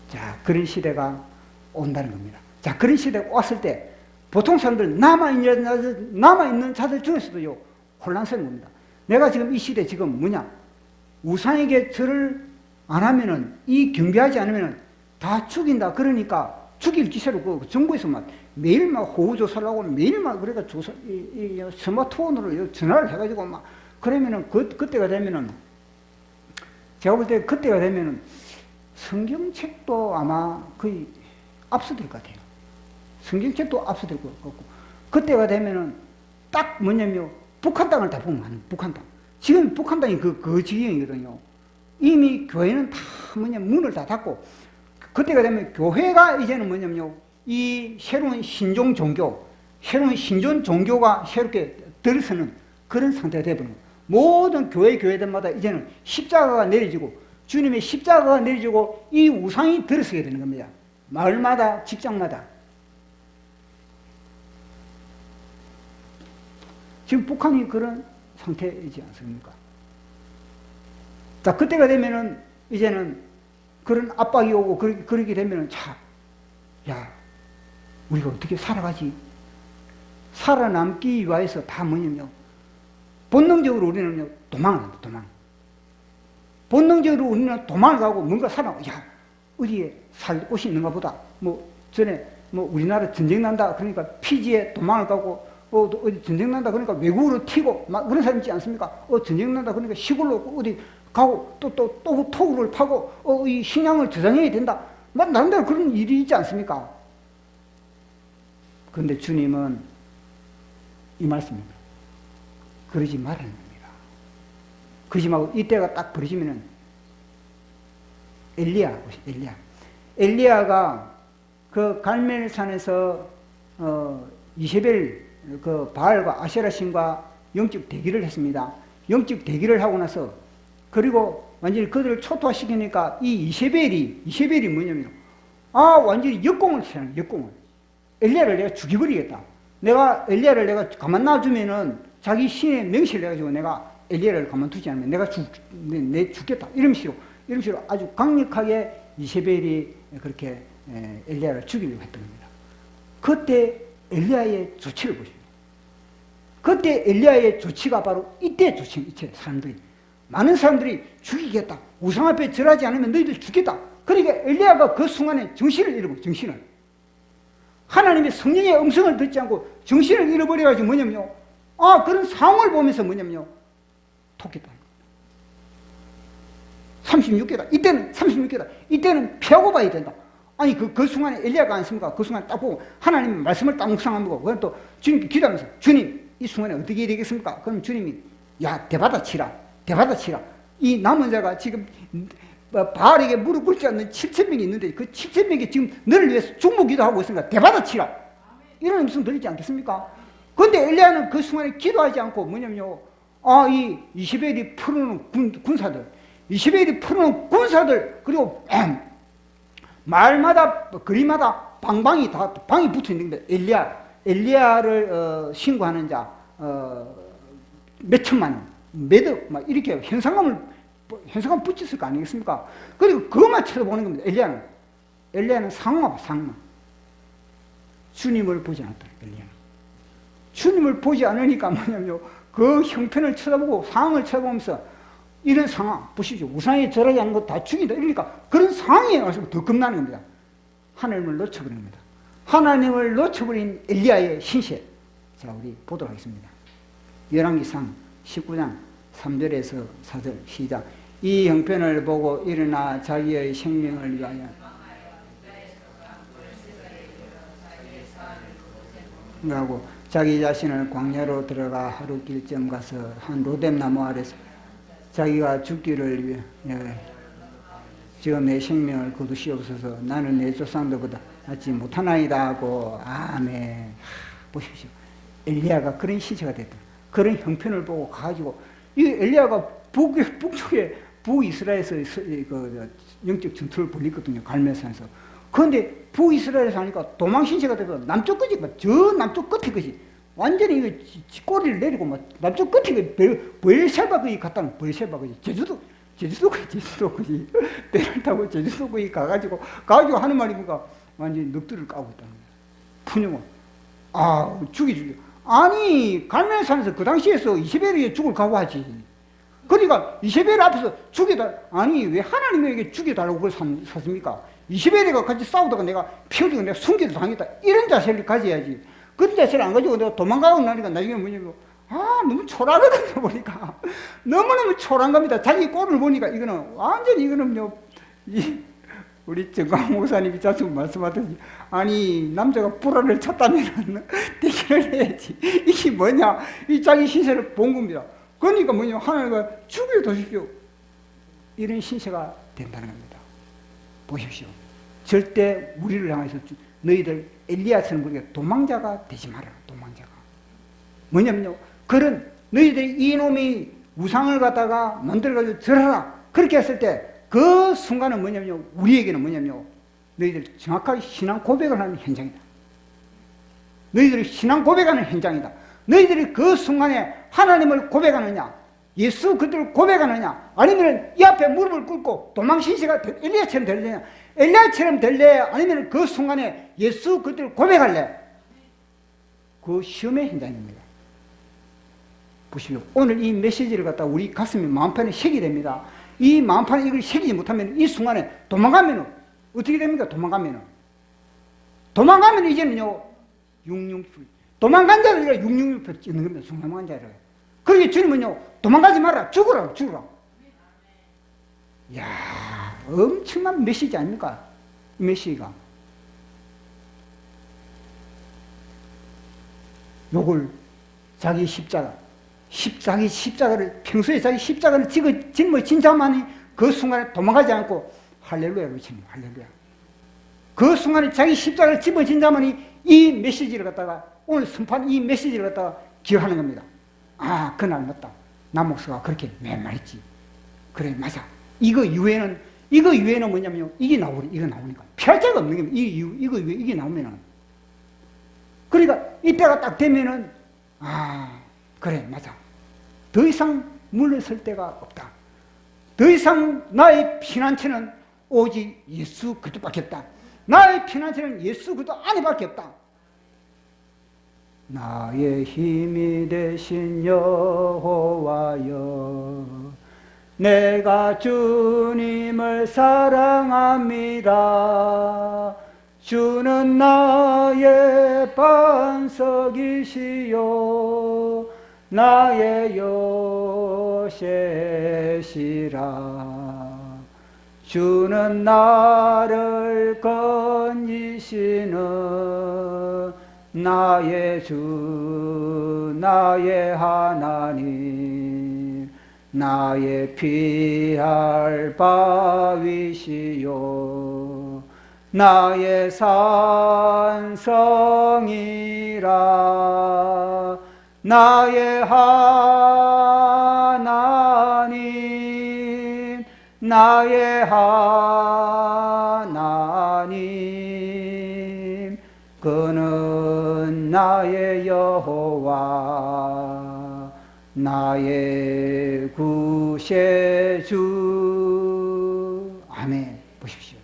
자, 그런 시대가 온다는 겁니다. 자, 그런 시대가 왔을 때 보통 사람들 남아있는 자들 중에서도요, 혼란스러운 겁니다. 내가 지금 이 시대 지금 뭐냐? 우상에게 절을 안 하면은, 이 경배하지 않으면은 다 죽인다. 그러니까 죽일 기세로 그 정부에서 막 매일 막 호우조사를 하고 매일 막 그러니까 스마트폰으로 전화를 해가지고 막 그러면은 그때가 되면은 제가 볼 때 그때가 되면은 성경책도 아마 거의 압수될 것 같아요. 성경책도 압수될 것 같고 그때가 되면은 딱 뭐냐면 북한 땅을 다 보면 북한 땅. 지금 북한 땅이 그 지경이거든요. 이미 교회는 다 문을 다 닫고 그때가 되면 교회가 이제는 뭐냐면요. 이 새로운 신종 종교가 새롭게 들어서는 그런 상태가 되어버린 거예요. 모든 교회들마다 이제는 십자가가 내려지고 주님의 십자가가 내려지고 이 우상이 들어서게 되는 겁니다. 마을마다 직장마다. 지금 북한이 그런 상태이지 않습니까? 자, 그때가 되면은 이제는 그런 압박이 오고 그러게 되면은 야, 우리가 어떻게 살아가지? 살아남기 위해서 다 뭐냐면요. 본능적으로 우리는요, 도망을 합니다, 도망. 본능적으로 우리는 도망을 가고 뭔가 야, 어디에 살 곳이 있는가 보다. 전에 우리나라 전쟁 난다. 그러니까 피지에 도망을 가고 어디 전쟁 난다 그러니까 외국으로 튀고 막 그런 사람 있지 않습니까? 전쟁 난다 그러니까 시골로 어디 가고 또 토구를 파고 이 식량을 저장해야 된다. 막 나름대로 그런 일이 있지 않습니까? 그런데 주님은 이 말씀입니다. 그러지 말라는 겁니다. 그러지 말고 이때가 딱 벌어지면은 엘리야가 그 갈멜산에서 이세벨 그 바알과 아세라 신과 영적 대기를 했습니다. 영적 대기를 하고 나서 그리고 완전히 그들을 초토화시키니까 이 이세벨이 뭐냐면 완전히 역공을 치는 역공을. 엘리야를 내가 죽여버리겠다. 엘리야를 내가 가만 놔두면은 자기 신의 명시를 해가지고 내가 엘리야를 가만두지 않으면 내가 죽겠다. 이런 식으로 아주 강력하게 이세벨이 그렇게 엘리야를 죽이려고 했던 겁니다. 그때 엘리야의 조치를 보십시오. 그때 엘리야의 조치가 바로 이때 조치입니다. 많은 사람들이 죽이겠다. 우상 앞에 절하지 않으면 너희들 죽겠다. 그러니까 엘리야가 그 순간에 정신을 잃어버려. 하나님의 성령의 음성을 듣지 않고 정신을 잃어버려가지고 뭐냐면요. 그런 상황을 보면서 뭐냐면요. 토끼다. 36개다. 이때는 36개다. 이때는 피하고 봐야 된다. 아니 그 순간에 엘리야가 않습니까? 그 순간에 딱 보고 하나님의 말씀을 딱 묵상하고 그럼 또 주님께 기도하면서 주님 이 순간에 어떻게 해야 되겠습니까? 그럼 주님이 대받아 치라. 이 남은 자가 지금 바알에게 무릎 꿇지 않는 7,000명이 있는데 그 7,000명이 지금 너를 위해서 중보기도 하고 있으니까 대받아 치라. 이런 음성 들리지 않겠습니까? 그런데 엘리야는 그 순간에 기도하지 않고 뭐냐면요. 이 이세벨이 풀어놓은 군사들 그리고 마을마다 거리마다 방이 붙어 있는 겁니다. 엘리야를 신고하는 자 몇 천만 원, 몇억, 막 이렇게 현상감 붙였을 거 아니겠습니까? 그리고 그것만 쳐다보는 겁니다. 엘리야는 상마. 주님을 보지 않았다. 엘리야는 주님을 보지 않으니까 뭐냐면요, 그 형편을 쳐다보고 상황을 쳐다보면서 이런 상황 보시죠. 우상에 절하지 않는 거 다 죽인다. 이러니까 그런 상황에 와서 더 겁나는 겁니다. 하나님을 놓쳐버린 겁니다. 하나님을 놓쳐버린 엘리야의 신세. 자, 우리 보도록 하겠습니다. 열왕기상 19장 3절에서 4절 시작. 이 형편을 보고 일어나 자기의 생명을 위하여 하고 자기 자신을 광야로 들어가 하루 길쯤 가서 한 로뎀나무 아래서 자기가 죽기를 위해 지금 내 생명을 거두시옵소서. 나는 내 조상들보다 낫지 못하나이다 하고 아멘. 보십시오. 엘리야가 그런 시체가 됐다. 그런 형편을 보고 가지고 이 엘리야가 북쪽에 북이스라엘에서 그 영적 전투를 벌였거든요. 갈멜산에서. 그런데 북이스라엘에서 하니까 도망신세가 돼서 남쪽 끝이 저 남쪽 끝에 것이 완전히 이거 꼬리를 내리고 막 남쪽 끝에 버엘셰바 거기 갔다는 버엘셰바 거기 제주도 거기 배를 타고 제주도 거기 가가지고 하는 말이 뭔가 완전히 넋두리를 까고 있다는 거야. 푸념을 죽이 아니 갈멜산에서 그 당시에서 이세벨에게 죽을 각오하지. 그러니까 이세벨 앞에서 아니 왜 하나님에게 죽여달라고 그걸 샀습니까? 이세벨이가 같이 싸우다가 내가 피어지고 내가 숨기도 당했다. 이런 자세를 가져야지. 그런 자세를 안 가지고 내가 도망가고 나니까 나중에 뭐냐면 너무 초라하거든요. 보니까 너무너무 초라한 겁니다. 자기 꼴을 보니까 이거는 완전히 이거는요, 우리 정강 목사님이 자주 말씀하듯이 아니 남자가 불화를 쳤다면 대결을 해야지. 이게 뭐냐, 이 자기 신세를 본 겁니다. 그러니까 뭐냐, 하나님과 죽여두십시오 이런 신세가 된다는 겁니다. 보십시오. 절대 우리를 향해서 너희들 엘리야처럼 그렇게 도망자가 되지 마라. 도망자가 뭐냐면요, 그런 너희들이 이놈이 우상을 갖다가 만들어가지고 절하라 그렇게 했을 때 그 순간은 뭐냐면요, 우리에게는 뭐냐면요, 너희들 정확하게 신앙 고백을 하는 현장이다. 너희들이 신앙 고백하는 현장이다. 너희들이 그 순간에 하나님을 고백하느냐, 예수 그들을 고백하느냐, 아니면 이 앞에 무릎을 꿇고 도망신세가 엘리야처럼 될래냐, 엘리야처럼 될래, 아니면 그 순간에 예수 그들을 고백할래. 그 시험의 현장입니다. 보시오. 오늘 이 메시지를 갖다 우리 가슴에 마음판에 새기게 됩니다. 이 마음판에 이걸 새기지 못하면 이 순간에 도망가면 어떻게 됩니까? 도망가면 이제는요, 도망간 자들이 666표 찍는 겁니다. 도망간 자를. 그러게 주님은요, 도망가지 마라. 죽으라. 이야, 엄청난 메시지 아닙니까? 이 메시지가. 요걸 자기 십자가를 평소에 자기 십자가를 짊어진 자만이 그 순간에 도망가지 않고 할렐루야 외치는 거예요. 할렐루야. 그 순간에 자기 십자가를 짊어진 자만이 이 메시지를 갖다가 오늘 선포한 이 메시지를 갖다가 기억하는 겁니다. 그날 맞다. 남 목사가 그렇게 말했지. 그래, 맞아. 이거 이외에는 뭐냐면요, 이거 나오니까 피할 자가 없는 겁니다. 이게 나오면은. 그러니까 이때가 딱 되면은 그래, 맞아. 더 이상 물러설 데가 없다. 더 이상 나의 피난처는 오직 예수 그리스도밖에 없다. 나의 피난처는 예수 그리스도 안에밖에 없다. 나의 힘이 되신 여호와여, 내가 주님을 사랑합니다. 주는 나의 반석이시요 나의 요새시라. 주는 나를 건지시는 나의 주 나의 하나님, 나의 피할 바위시요 나의 산성이라. 나의 하나님, 나의 하나님, 그는 나의 여호와, 나의 구세주. 아멘. 보십시오.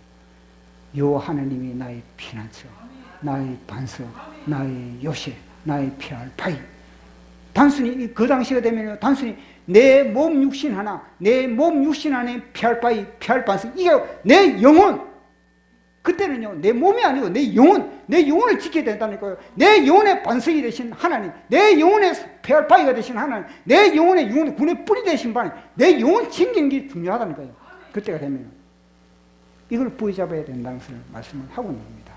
요 하나님이 나의 피난처, 나의 반석, 나의 요새, 나의 피할 바위. 단순히 그 당시가 되면 단순히 내 몸 육신 하나, 내 몸 육신 안에 피할 바위, 피할 반석, 이게 내 영혼. 그때는요, 내 몸이 아니고 내 영혼을 지켜야 된다니까요. 내 영혼의 반석이 되신 하나님, 내 영혼의 피할 바위가 되신 하나님, 내 영혼의 군의 뿌리 되신 하나님, 내 영혼 챙기는 게 중요하다니까요. 그때가 되면 이걸 부여잡아야 된다는 것을 말씀을 하고 있는 겁니다.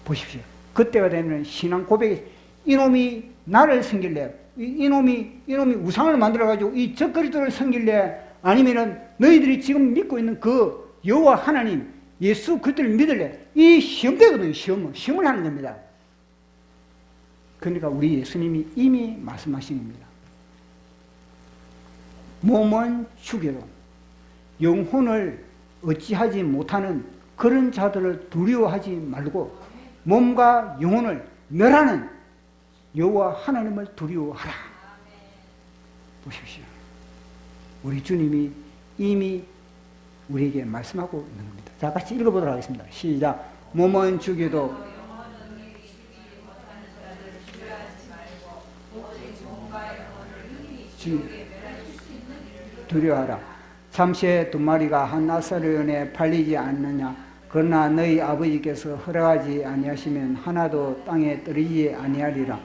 보십시오. 그때가 되면 신앙 고백이, 이놈이 나를 섬길래, 이놈이 우상을 만들어가지고 이 젖거리들을 섬길래, 아니면은 너희들이 지금 믿고 있는 그 여호와 하나님, 예수 그들을 믿을래, 이 시험되거든요. 시험을 하는 겁니다. 그러니까 우리 예수님이 이미 말씀하신 겁니다. 몸은 죽여도 영혼을 어찌하지 못하는 그런 자들을 두려워하지 말고 몸과 영혼을 멸하는 여호와 하나님을 두려워하라. 보십시오. 우리 주님이 이미 우리에게 말씀하고 있는 겁니다. 자, 같이 읽어보도록 하겠습니다. 시작. 몸은 죽여도 두려워하라. 참새 두 마리가 한 나사로원에 팔리지 않느냐. 그러나 너희 아버지께서 허락하지 아니하시면 하나도 땅에 떨어지지 아니하리라.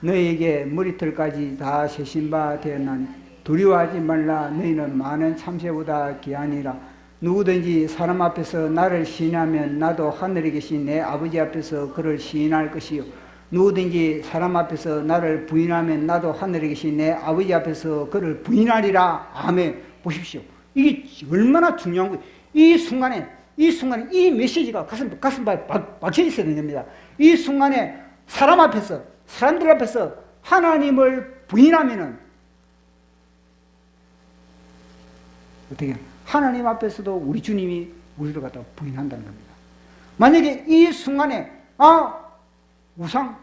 너희에게 머리털까지 다 세신 바 되었나니 두려워하지 말라. 너희는 많은 참새보다 귀하니라. 누구든지 사람 앞에서 나를 시인하면 나도 하늘에 계신 내 아버지 앞에서 그를 시인할 것이요. 누구든지 사람 앞에서 나를 부인하면 나도 하늘에 계신 내 아버지 앞에서 그를 부인하리라. 아멘. 보십시오. 이게 얼마나 중요한 거예요. 이 순간에 이 메시지가 가슴바에 박혀 있어야 되는 겁니다. 이 순간에 사람들 앞에서 하나님을 부인하면은 어떻게 하나님 앞에서도 우리 주님이 우리를 갖다 부인한다는 겁니다. 만약에 이 순간에 우상,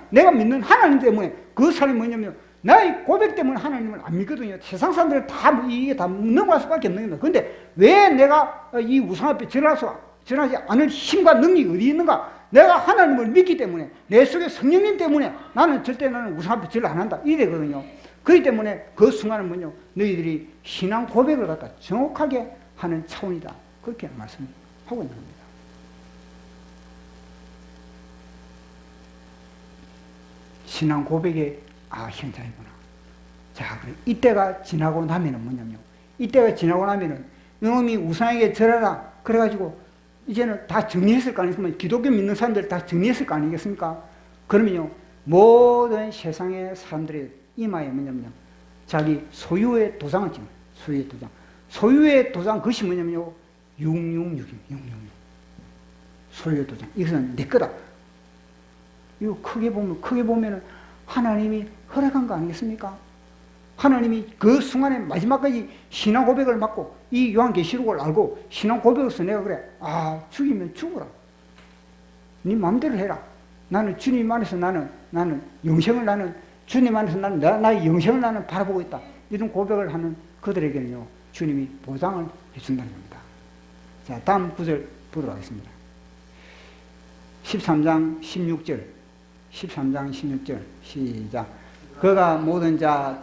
내가 믿는 하나님 때문에, 그 사람이 뭐냐면 나의 고백 때문에 하나님을 안 믿거든요. 세상 사람들은 이게 다 넘어갈 수밖에 없는 겁니다. 그런데 왜 내가 이 우상 앞에 전하지 않을 힘과 능력이 어디 있는가? 내가 하나님을 믿기 때문에, 내 속에 성령님 때문에 나는 우상 앞에 절 안 한다. 이래거든요. 그렇기 때문에 그 순간은 뭐냐? 너희들이 신앙 고백을 갖다 정확하게 하는 차원이다. 그렇게 말씀하고 있는 겁니다. 신앙 고백의 현장이구나. 자, 그래. 이때가 지나고 나면은 뭐냐면, 이때가 지나고 나면은 이놈이 우상에게 절하라. 그래가지고 이제는 다 정리했을 거 아니겠습니까? 기독교 믿는 사람들 다 정리했을 거 아니겠습니까? 그러면요, 모든 세상의 사람들의 이마에 뭐냐면요, 자기 소유의 도장을 찍어요. 소유의 도장. 소유의 도장, 그것이 뭐냐면요, 666. 소유의 도장. 이것은 내 거다. 이거 크게 보면은 하나님이 허락한 거 아니겠습니까? 하나님이 그 순간에 마지막까지 신앙 고백을 받고 이 요한계시록을 알고 신앙 고백에서 내가 그래, 죽이면 죽어라. 네 마음대로 해라. 나는 주님 안에서 나는 영생을 주님 안에서 나의 영생을 나는 바라보고 있다. 이런 고백을 하는 그들에게는요, 주님이 보장을 해준다는 겁니다. 자, 다음 구절 보도록 하겠습니다. 13장 16절 시작. 그가 모든 자,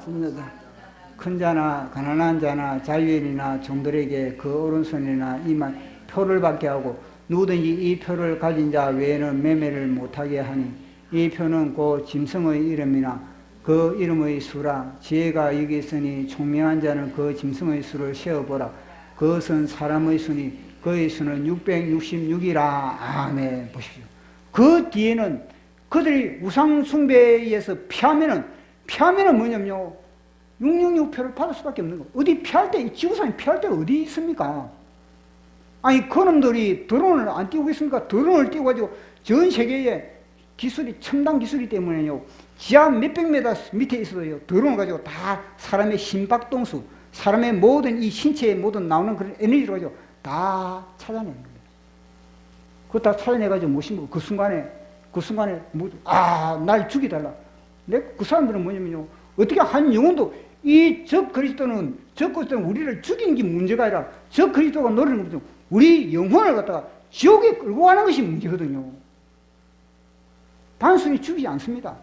큰 자나 가난한 자나 자유인이나 종들에게 그 오른손이나 이마 표를 받게 하고 누구든지 이 표를 가진 자 외에는 매매를 못하게 하니 이 표는 곧 짐승의 이름이나 그 이름의 수라. 지혜가 여기 있으니 총명한 자는 그 짐승의 수를 세어보라. 그것은 사람의 수니 그의 수는 666이라. 아멘. 보십시오. 그 뒤에는 그들이 우상 숭배에 의해서 피하면은 뭐냐면요, 666표를 받을 수밖에 없는 거. 어디 피할 때, 지구상에 피할 데가 어디 있습니까? 아니, 그놈들이 드론을 안 띄우고 있습니까? 드론을 띄워가지고 전 세계의 기술이, 첨단 기술이 때문에요, 지하 몇백 미터 밑에 있어도요, 드론을 가지고 다 사람의 심박동수, 사람의 모든 이 신체에 모든 나오는 그런 에너지를 가지고 다 찾아내는 겁니다. 그거 다 찾아내가지고 모신 거. 그 순간에 날 죽이달라. 그 사람들은 뭐냐면요. 어떻게 한 영혼도 이 적 그리스도는 우리를 죽이는 게 문제가 아니라 적 그리스도가 노리는 것은 우리 영혼을 갖다가 지옥에 끌고 가는 것이 문제거든요. 단순히 죽이지 않습니다.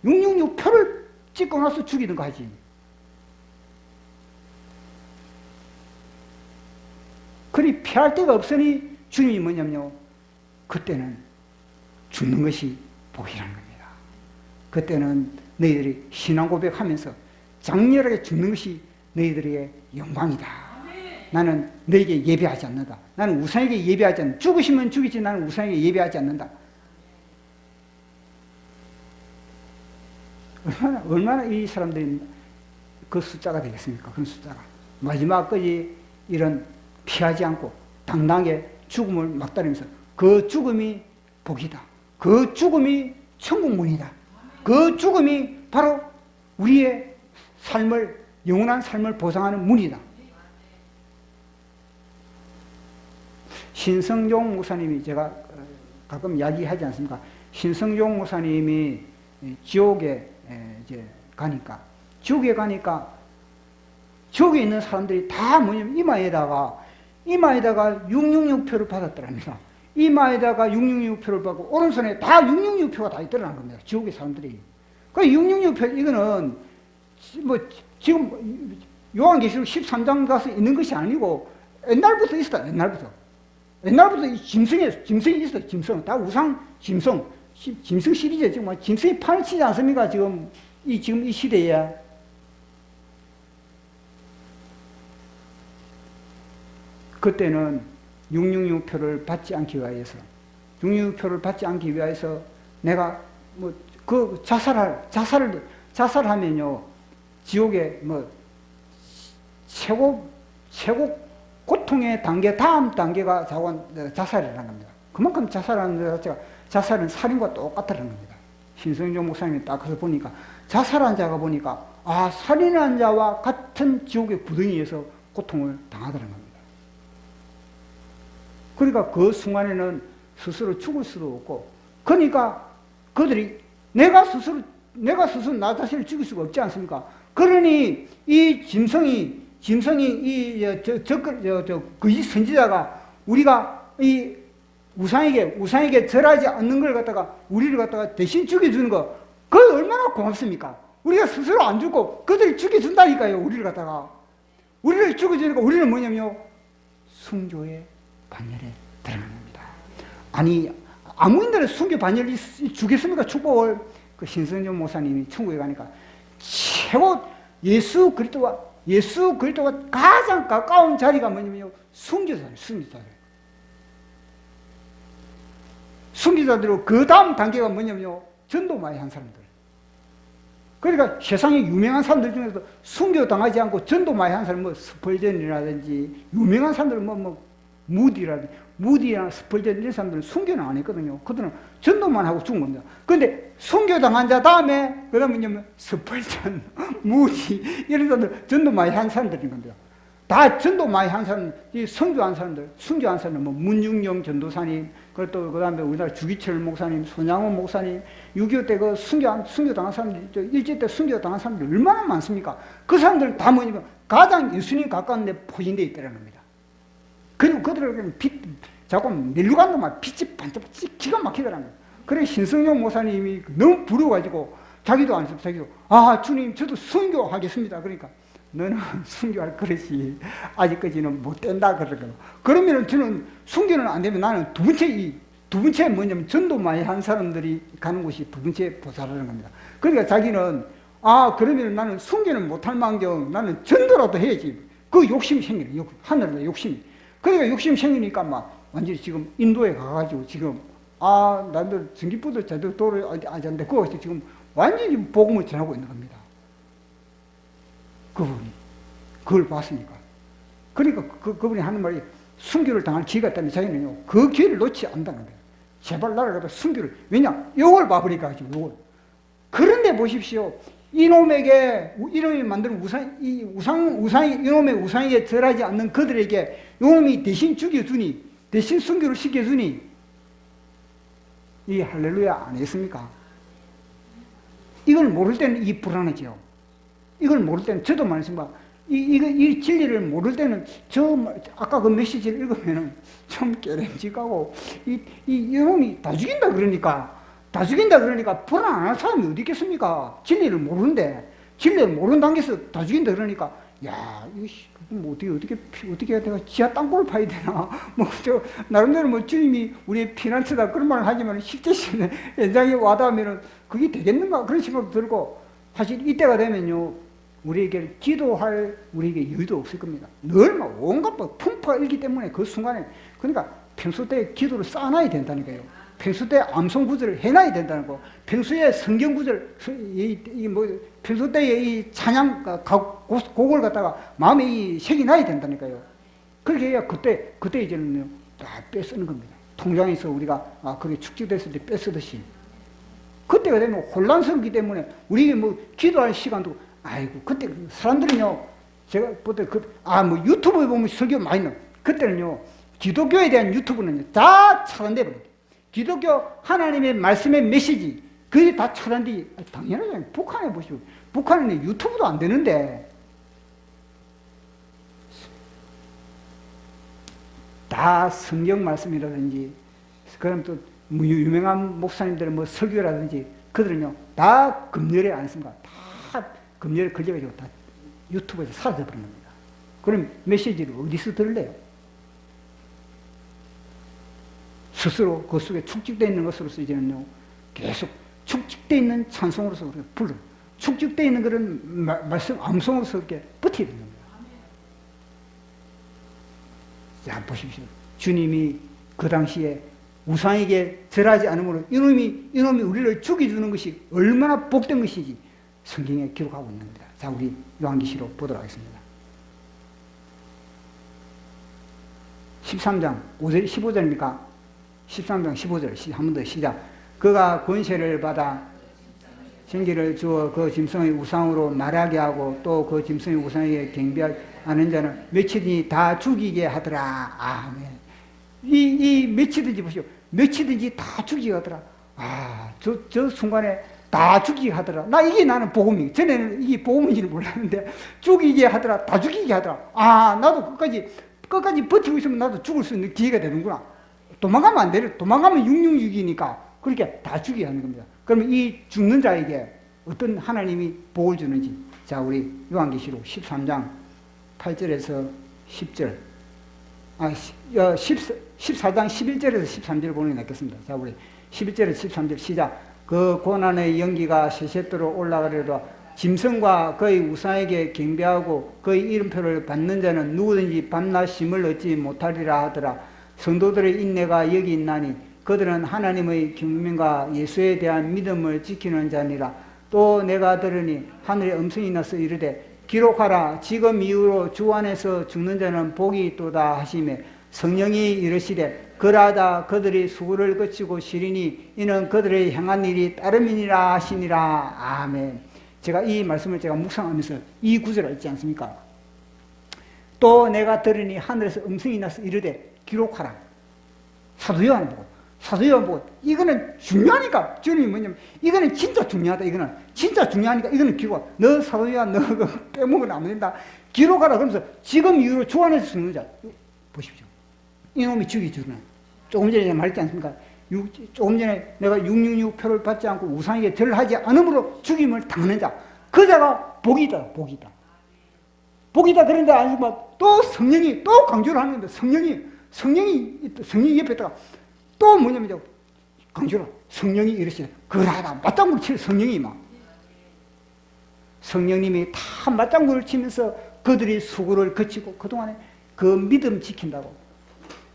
666 표를 찍고 나서 죽이든가 하지. 그리 피할 데가 없으니 주님이 뭐냐면요. 그때는 죽는 것이 복이라는 겁니다. 그때는 너희들이 신앙 고백하면서 장렬하게 죽는 것이 너희들에게 영광이다. 나는 너에게 예배하지 않는다. 나는 우상에게 예배하지 않는다. 죽으시면 죽이지 나는 우상에게 예배하지 않는다. 얼마나 이 사람들이 그 숫자가 되겠습니까? 그런 숫자가. 마지막까지 이런 피하지 않고 당당하게 죽음을 막다니면서 그 죽음이 복이다. 그 죽음이 천국문이다. 그 죽음이 바로 우리의 삶을, 영원한 삶을 보상하는 문이다. 신성종 목사님이, 제가 가끔 이야기하지 않습니까? 신성종 목사님이 지옥에 이제 가니까, 지옥에 있는 사람들이 다 뭐냐면 이마에다가 666표를 받았더랍니다. 이마에다가 666표를 받고 오른손에 다 666표가 다 있더라는 겁니다. 지옥의 사람들이. 그 666표 이거는 뭐 지금 요한계시록 13장 가서 있는 것이 아니고 옛날부터 있었다. 옛날부터 이 짐승이 있어. 짐승 다 우상 짐승 시리즈. 지금 짐승이 판을 치지 않습니까? 지금 이 시대에. 그때는 666표를 받지 않기 위해서, 666표를 받지 않기 위해서 내가 뭐 그 자살하면요 지옥에 뭐 최고 고통의 단계, 다음 단계가 자살이라는 겁니다. 그만큼 자살하는 것 자체가, 자살은 살인과 똑같다는 겁니다. 신성종 목사님이 딱 가서 보니까 자살한 자가 보니까 살인한 자와 같은 지옥의 구덩이에서 고통을 당하더라는 겁니다. 그러니까 그 순간에는 스스로 죽을 수도 없고, 그러니까 그들이 내가 스스로 나 자신을 죽일 수가 없지 않습니까? 그러니 이 짐승이 거짓 선지자가 우리가 이 우상에게 절하지 않는 걸 갖다가 우리를 갖다가 대신 죽여주는 거, 그거 얼마나 고맙습니까? 우리가 스스로 안 죽고 그들이 죽여준다니까요. 우리를 죽여주니까 우리는 뭐냐면요, 순교의 반열에 들어가는 겁니다. 아니, 아무 인들은 순교 반열이 주겠습니까? 축복을. 그 신성종 목사님이 천국에 가니까 최고 예수 그리스도와 가장 가까운 자리가 뭐냐면요, 순교자들로 그 다음 단계가 뭐냐면요, 전도 많이 한 사람들. 그러니까 세상에 유명한 사람들 중에서 순교 당하지 않고 전도 많이 한 사람, 뭐 스펄전이라든지 유명한 사람들은 무디나 스펄전 이런 사람들은 순교는 안 했거든요. 그들은 전도만 하고 죽은 겁니다. 그런데 순교 당한 자 다음에 그다음에 스펄전, 무디 이런 사람들 전도 많이 한 사람들인 겁니다. 다 전도 많이 한 사람, 이 순교한 사람들, 뭐 문중영 전도사님, 그리고 그다음에 우리나라 주기철 목사님, 손양원 목사님, 6.25 때 그 순교 당한 사람들, 일제 때 순교 당한 사람들 얼마나 많습니까? 그 사람들은 다 뭐냐면 가장 예수님 가까운 데 포진되어 있다는 겁니다. 그리고 그들에게는 자꾸 멜루간도만 빛이 반짝반짝 기가 막히더라는 거예요. 그래 신성용 목사님이 너무 부러워가지고 자기도 안 했어. 자기도 주님 저도 순교하겠습니다. 그러니까 너는 순교할 그릇이 아직까지는 못 된다 그러거든요. 그러면은 저는 순교는 안 되면 나는 두 번째 뭐냐면 전도 많이 한 사람들이 가는 곳이 두 번째 보살하는 겁니다. 그러니까 자기는 그러면 나는 순교는 못할 망정 나는 전도라도 해야지. 그 욕심이 생기는 하늘의 욕심이. 그러니까 욕심 생기니까 막 완전히 지금 인도에 가가지고 지금 나들 전기부들 제대로 도를 아는데 그거 지금 완전히 복음을 전하고 있는 겁니다. 그분이 그걸 봤으니까. 그러니까 그분이 하는 말이 순교를 당할 기회가 있다면 자기는요 그 기회를 놓지 않는다는 거예요. 제발 나를 갖다 순교를, 왜냐 요걸 봐버리니까 지금 요걸. 그런데 보십시오. 이놈이 만든 이놈의 우상에게 절하지 않는 그들에게 이놈이 대신 죽여주니, 대신 순교를 시켜주니, 이 할렐루야 안 했습니까? 이걸 모를 때는 이 불안하죠. 이걸 모를 때는 저도 말씀과 이 진리를 모를 때는 아까 그 메시지를 읽으면은 좀 깨름직하고 이놈이 다 죽인다 그러니까 불안 안 할 사람이 어디 있겠습니까? 진리를 모르는데 진리를 모르는 단계에서 다 죽인다 그러니까 야 이거 뭐 어떻게 내가 지하 땅굴을 파야 되나 뭐 나름대로 뭐 주님이 우리의 피난처다 그런 말을 하지만 실제 시간에 현장에 와닿으면은 그게 되겠는가 그런 생각도 들고 사실 이때가 되면요 우리에게 기도할 우리에게 여유도 없을 겁니다. 늘 막 온갖 풍파가 일기 때문에 그 순간에 그러니까 평소 때 기도를 쌓아놔야 된다니까요. 평소 때 암송 구절을 해놔야 된다는 거. 평소에 성경 구절 평소 때에 이 찬양 곡을 갖다가 마음에 새겨놔야 된다니까요. 그렇게 해야 그때 이제는요 다 빼쓰는 겁니다. 통장에서 우리가 그게 축적됐을 때 빼쓰듯이 그때가 되면 혼란스럽기 때문에 우리에게 뭐 기도할 시간도 아이고 그때 사람들은요 제가 볼 때 뭐 유튜브에 보면 설교 많이 나와요. 그때는요 기독교에 대한 유튜브는 다 차단돼 버려요. 기독교 하나님의 말씀의 메시지 그게 다 차단돼. 당연하잖아요. 북한에 보시고 북한에는 유튜브도 안 되는데 다 성경 말씀이라든지 그럼 또 유명한 목사님들은 뭐 설교라든지 그들은요 다 금열에 안 씁니다. 다 금열에 걸려가지고 다 유튜브에서 사라져버리는 겁니다. 그럼 메시지를 어디서 들을래요? 스스로 그 속에 축적되어 있는 것으로서 이제는요 계속 축적되어 있는 찬송으로서 우리가 불러 축적되어 있는 그런 말씀 암송으로서 이렇게 버텨야 되는 겁니다. 자 보십시오. 주님이 그 당시에 우상에게 절하지 않으므로 이놈이 우리를 죽여주는 것이 얼마나 복된 것인지 성경에 기록하고 있는 겁니다. 자 우리 요한계시록 보도록 하겠습니다. 13장 15절입니까? 13장 15절 한 번 더 시작. 그가 권세를 받아 생기를 주어 그 짐승의 우상으로 말하게 하고 또 그 짐승의 우상에게 경배하지 않은 자는 며칠이니 다 죽이게 하더라. 아멘. 이 며칠든지 보시오. 며칠든지 다 죽이게 하더라. 저 순간에 다 죽이게 하더라. 나는 복음이에요. 전에는 이게 복음인지는 몰랐는데 죽이게 하더라. 다 죽이게 하더라. 나도 끝까지 버티고 있으면 나도 죽을 수 있는 기회가 되는구나. 도망가면 안 돼요. 도망가면 666이니까 그렇게 다 죽이게 하는 겁니다. 그러면 이 죽는 자에게 어떤 하나님이 복을 주는지 자 우리 요한계시록 13장 8절에서 10절 14장 11절에서 13절 보는 게 낫겠습니다. 자 우리 11절에서 13절 시작. 그 고난의 연기가 세세토로 올라가려도 짐승과 그의 우상에게 경배하고 그의 이름표를 받는 자는 누구든지 밤낮 쉼을 얻지 못하리라 하더라. 성도들의 인내가 여기 있나니 그들은 하나님의 경명과 예수에 대한 믿음을 지키는 자니라. 또 내가 들으니 하늘에 음성이 나서 이르되 기록하라. 지금 이후로 주 안에서 죽는 자는 복이 있도다 하시매 성령이 이르시되 그러하다 그들이 수고를 거치고 시리니 이는 그들의 행한 일이 따름이니라 하시니라. 아멘. 제가 이 말씀을 제가 묵상하면서 이 구절을 읽지 않습니까? 또 내가 들으니 하늘에서 음성이 나서 이르되 기록하라. 사도 요한 보고 이거는 중요하니까 주님이 뭐냐면 이거는 진짜 중요하다. 이거는 진짜 중요하니까 이거는 기록. 너 사도 요한 너 빼먹으면 안 된다. 기록하라. 그러면서 지금 이후로 주 안에서 죽는 자 보십시오. 이놈이 죽이주는 조금 전에 말했지 않습니까? 조금 전에 내가 666표를 받지 않고 우상에게 절하지 않으므로 죽임을 당하는 자 그 자가 복이다. 복이다. 그런데 아니고 또 성령이 또 강조를 하는 건데 성령이 옆에다가 또 뭐냐면 강조를 성령이 이러시네. 그러하다. 맞장구를 칠 성령이 막 성령님이 다 맞장구를 치면서 그들이 수고를 거치고 그동안에 그 믿음 지킨다고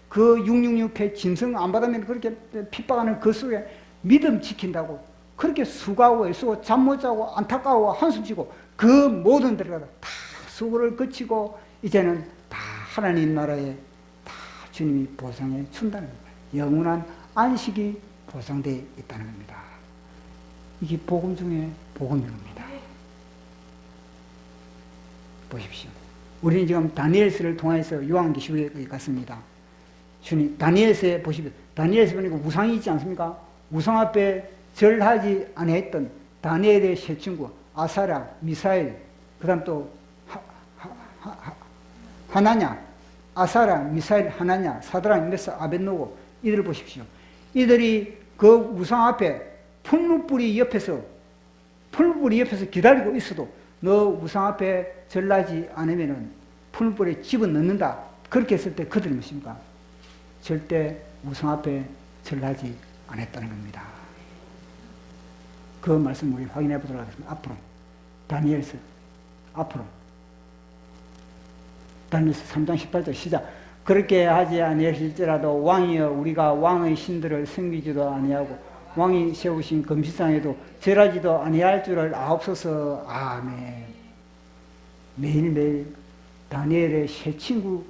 그 666회 짐승 안 받으면 그렇게 핍박하는 그 속에 믿음 지킨다고 그렇게 수고하고 애쓰고 잠 못 자고 안타까워 한숨 쉬고 그 모든 데가 다 수고를 거치고 이제는 다 하나님 나라에 다 주님이 보상해 준다는 겁니다. 영원한 안식이 보상되어 있다는 겁니다. 이게 복음 중에 복음인 겁니다. 보십시오. 우리는 지금 다니엘서를 통해서 요한계시록에 갔습니다. 주님, 다니엘서에 보십시오. 다니엘서 보니까 우상이 있지 않습니까? 우상 앞에 절하지 아니했던 다니엘의 세 친구 아사랴, 미사엘, 그 다음 또 하나냐, 아사랴, 미사엘, 하나냐, 사드락, 메삭, 아벳노고, 이들을 보십시오. 이들이 그 우상 앞에 풀무불이 옆에서 기다리고 있어도 너 우상 앞에 절하지 않으면은 풀무불에 집어넣는다. 그렇게 했을 때 그들이 무엇입니까? 절대 우상 앞에 절하지 않았다는 겁니다. 그 말씀 우리 확인해 보도록 하겠습니다. 앞으로 다니엘서 앞으로 다니엘서 3장 18절 시작. 그렇게 하지 아니하실지라도 왕이여 우리가 왕의 신들을 섬기지도 아니하고 왕이 세우신 금시상에도 절하지도 아니할 줄을 아옵소서. 아멘. 매일매일 다니엘의 새 친구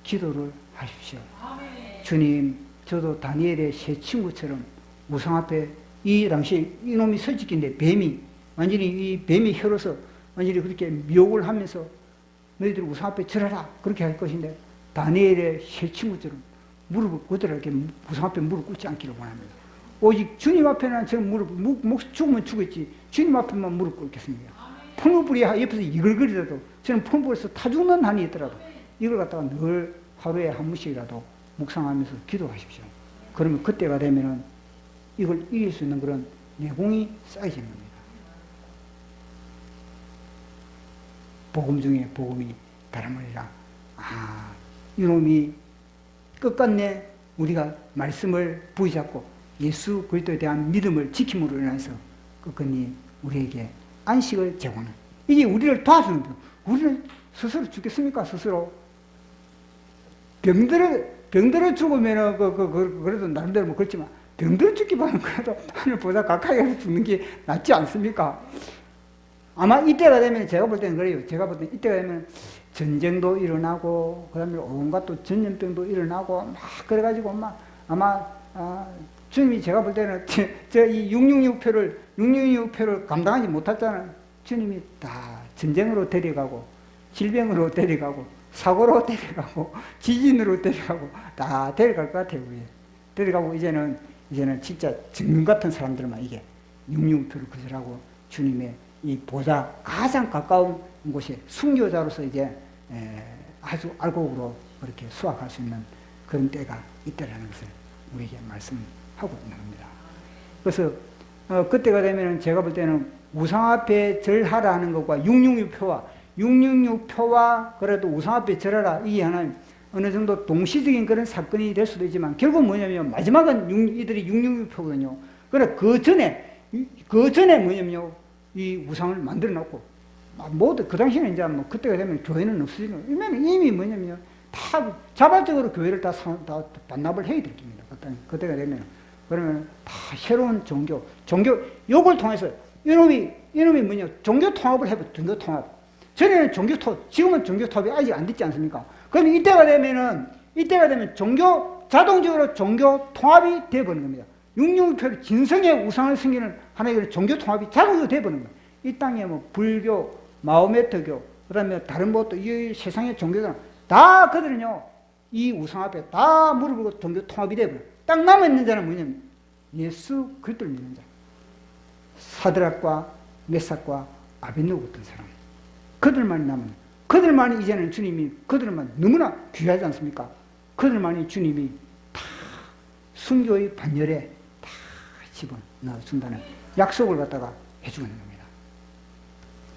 기도를 하십시오. 아멘. 주님, 저도 다니엘의 새 친구처럼 우상 앞에 이 당시에 이놈이 설직인데 뱀이 완전히 이 뱀이 혀로서 완전히 그렇게 미혹을 하면서 너희들 우상 앞에 절하라 그렇게 할 것인데 다니엘의 새 친구처럼 무릎을 그들에게 우상 앞에 무릎 꿇지 않기를 원합니다. 오직 주님 앞에는 저는 죽으면 죽겠지 주님 앞에만 무릎 꿇겠습니다. 풀무불이 옆에서 이글거리더라도 저는 풀무불에서 타 죽는 한이 있더라도 이걸 갖다가 늘 하루에 한 번씩이라도 묵상하면서 기도하십시오. 그러면 그때가 되면은 이걸 이길 수 있는 그런 내공이 쌓이시는 겁니다. 복음 중에 복음이 다름으리라. 아, 이놈이 끝끝내 우리가 말씀을 부여잡고 예수 그리스도에 대한 믿음을 지킴으로 인해서 끝끝내 우리에게 안식을 제공하는, 이게 우리를 도와주는 거예요. 우리는 스스로 죽겠습니까? 스스로 병들어 죽으면 그래도 나름대로 뭐 그렇지만 병들어 죽기보다는 그래도 하늘보다 가까이 가서 죽는 게 낫지 않습니까? 아마 이때가 되면 제가 볼 때는 그래요. 제가 볼 때는 이때가 되면 전쟁도 일어나고 그다음에 온갖 또 전염병도 일어나고 막 그래가지고 막 아마 주님이 제가 볼 때는 저 이 666표를 감당하지 못할 때는 주님이 다 전쟁으로 데려가고 질병으로 데려가고 사고로 데려가고 지진으로 데려가고 다 데려갈 것 같아요. 우리 데려가고 이제는 진짜 정금 같은 사람들만 이게 666표를 거절하고 주님의 이 보좌 가장 가까운 곳에 순교자로서 이제 아주 알곡으로 그렇게 수확할 수 있는 그런 때가 있다라는 것을 우리에게 말씀하고 있는 겁니다. 그래서 그때가 되면은 제가 볼 때는 우상 앞에 절하라는 것과 666표와 그래도 우상 앞에 절하라 이게 하나님 어느 정도 동시적인 그런 사건이 될 수도 있지만 결국 뭐냐면 마지막은 이들이 666표거든요. 그래 그 전에 뭐냐면요 이 우상을 만들어 놓고 모두 그 당시에는 이제 뭐 그때가 되면 교회는 없어지는 이미 뭐냐면요 다 자발적으로 교회를 다 반납을 해야 될 겁니다. 그때가 되면 그러면 다 새로운 종교 요걸 통해서 이놈이 뭐냐 종교 통합을 해봐. 종교 통합. 전에는 종교 통합, 지금은 종교 통합이 아직 안 됐지 않습니까? 그럼 이때가 되면 자동적으로 종교 통합이 되어버리는 겁니다. 666표를 진성의 우상을 섬기는 하나의 종교 통합이 자동적으로 되어버리는 거예요. 이 땅에 뭐 불교, 마호메트교, 그 다음에 다른 것도 이 세상의 종교들 다 그들은요 이 우상 앞에 다 무릎 꿇고 종교 통합이 되어버려요. 딱 남아있는 자는 뭐냐면 예수 그리스도를 믿는 자, 사드락과 메삭과 아벳노고 같은 사람, 그들만이 남은, 그들만이 이제는 주님이 그들만 너무나 귀하지 않습니까? 그들만이 주님이 다 순교의 반열에 다 집어넣어준다는 약속을 갖다가 해주고 있는 겁니다.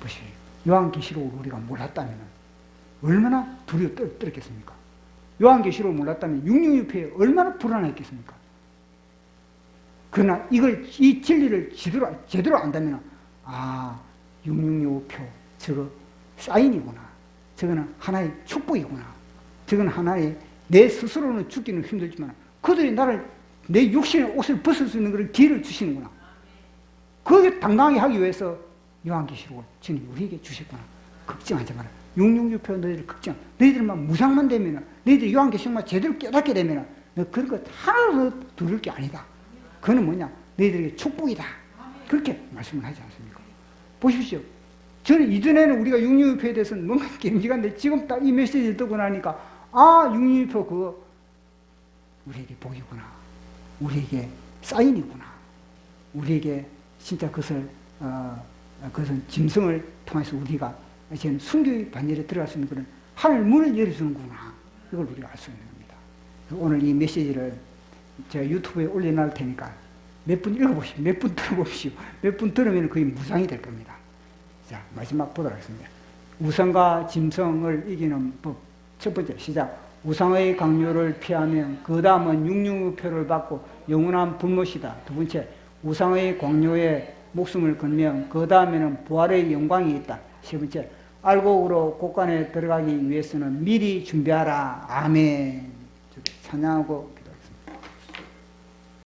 보시오. 요한계시록을 우리가 몰랐다면 얼마나 두려워 떨었겠습니까? 요한계시록을 몰랐다면 666표에 얼마나 불안했겠습니까? 그러나 이 진리를 제대로 안다면 666표 저거 사인이구나. 저거는 하나의 축복이구나. 저건 하나의 내 스스로는 죽기는 힘들지만 그들이 나를 내 육신의 옷을 벗을 수 있는 그런 기회를 주시는구나. 그게 당당하게 하기 위해서 요한계시록을 주님 우리에게 주셨구나. 걱정하지 마라. 666표 너희들 걱정. 너희들만 무상만 되면 너희들 요한계시록만 제대로 깨닫게 되면 너 그런 거 하나도 두려울 게 아니다. 그거는 뭐냐? 너희들에게 축복이다. 그렇게 말씀을 하지 않습니까? 보십시오. 저는 이전에는 우리가 666표에 대해서는 뭔가 경지가인데 지금 딱 이 메시지를 듣고 나니까 666표 그거 우리에게 복이구나. 우리에게 사인이구나. 우리에게 진짜 그것을 그것은 짐승을 통해서 우리가 지금 순교의 반열에 들어갈 수 있는 그런 하늘 문을 열어주는구나. 이걸 우리가 알 수 있는 겁니다. 오늘 이 메시지를 제가 유튜브에 올려놓을 테니까 몇 분 읽어보십시오. 몇 분 들어보십시오. 몇 분 들으면 그게 무상이 될 겁니다. 자, 마지막 보도록 하겠습니다. 우상과 짐승을 이기는 법. 첫 번째, 시작. 우상의 강요를 피하면 그 다음은 육류표를 받고 영원한 불못이다. 두 번째, 우상의 광요에 목숨을 걸면 그 다음에는 부활의 영광이 있다. 세 번째, 알곡으로 곳간에 들어가기 위해서는 미리 준비하라. 아멘. 찬양하고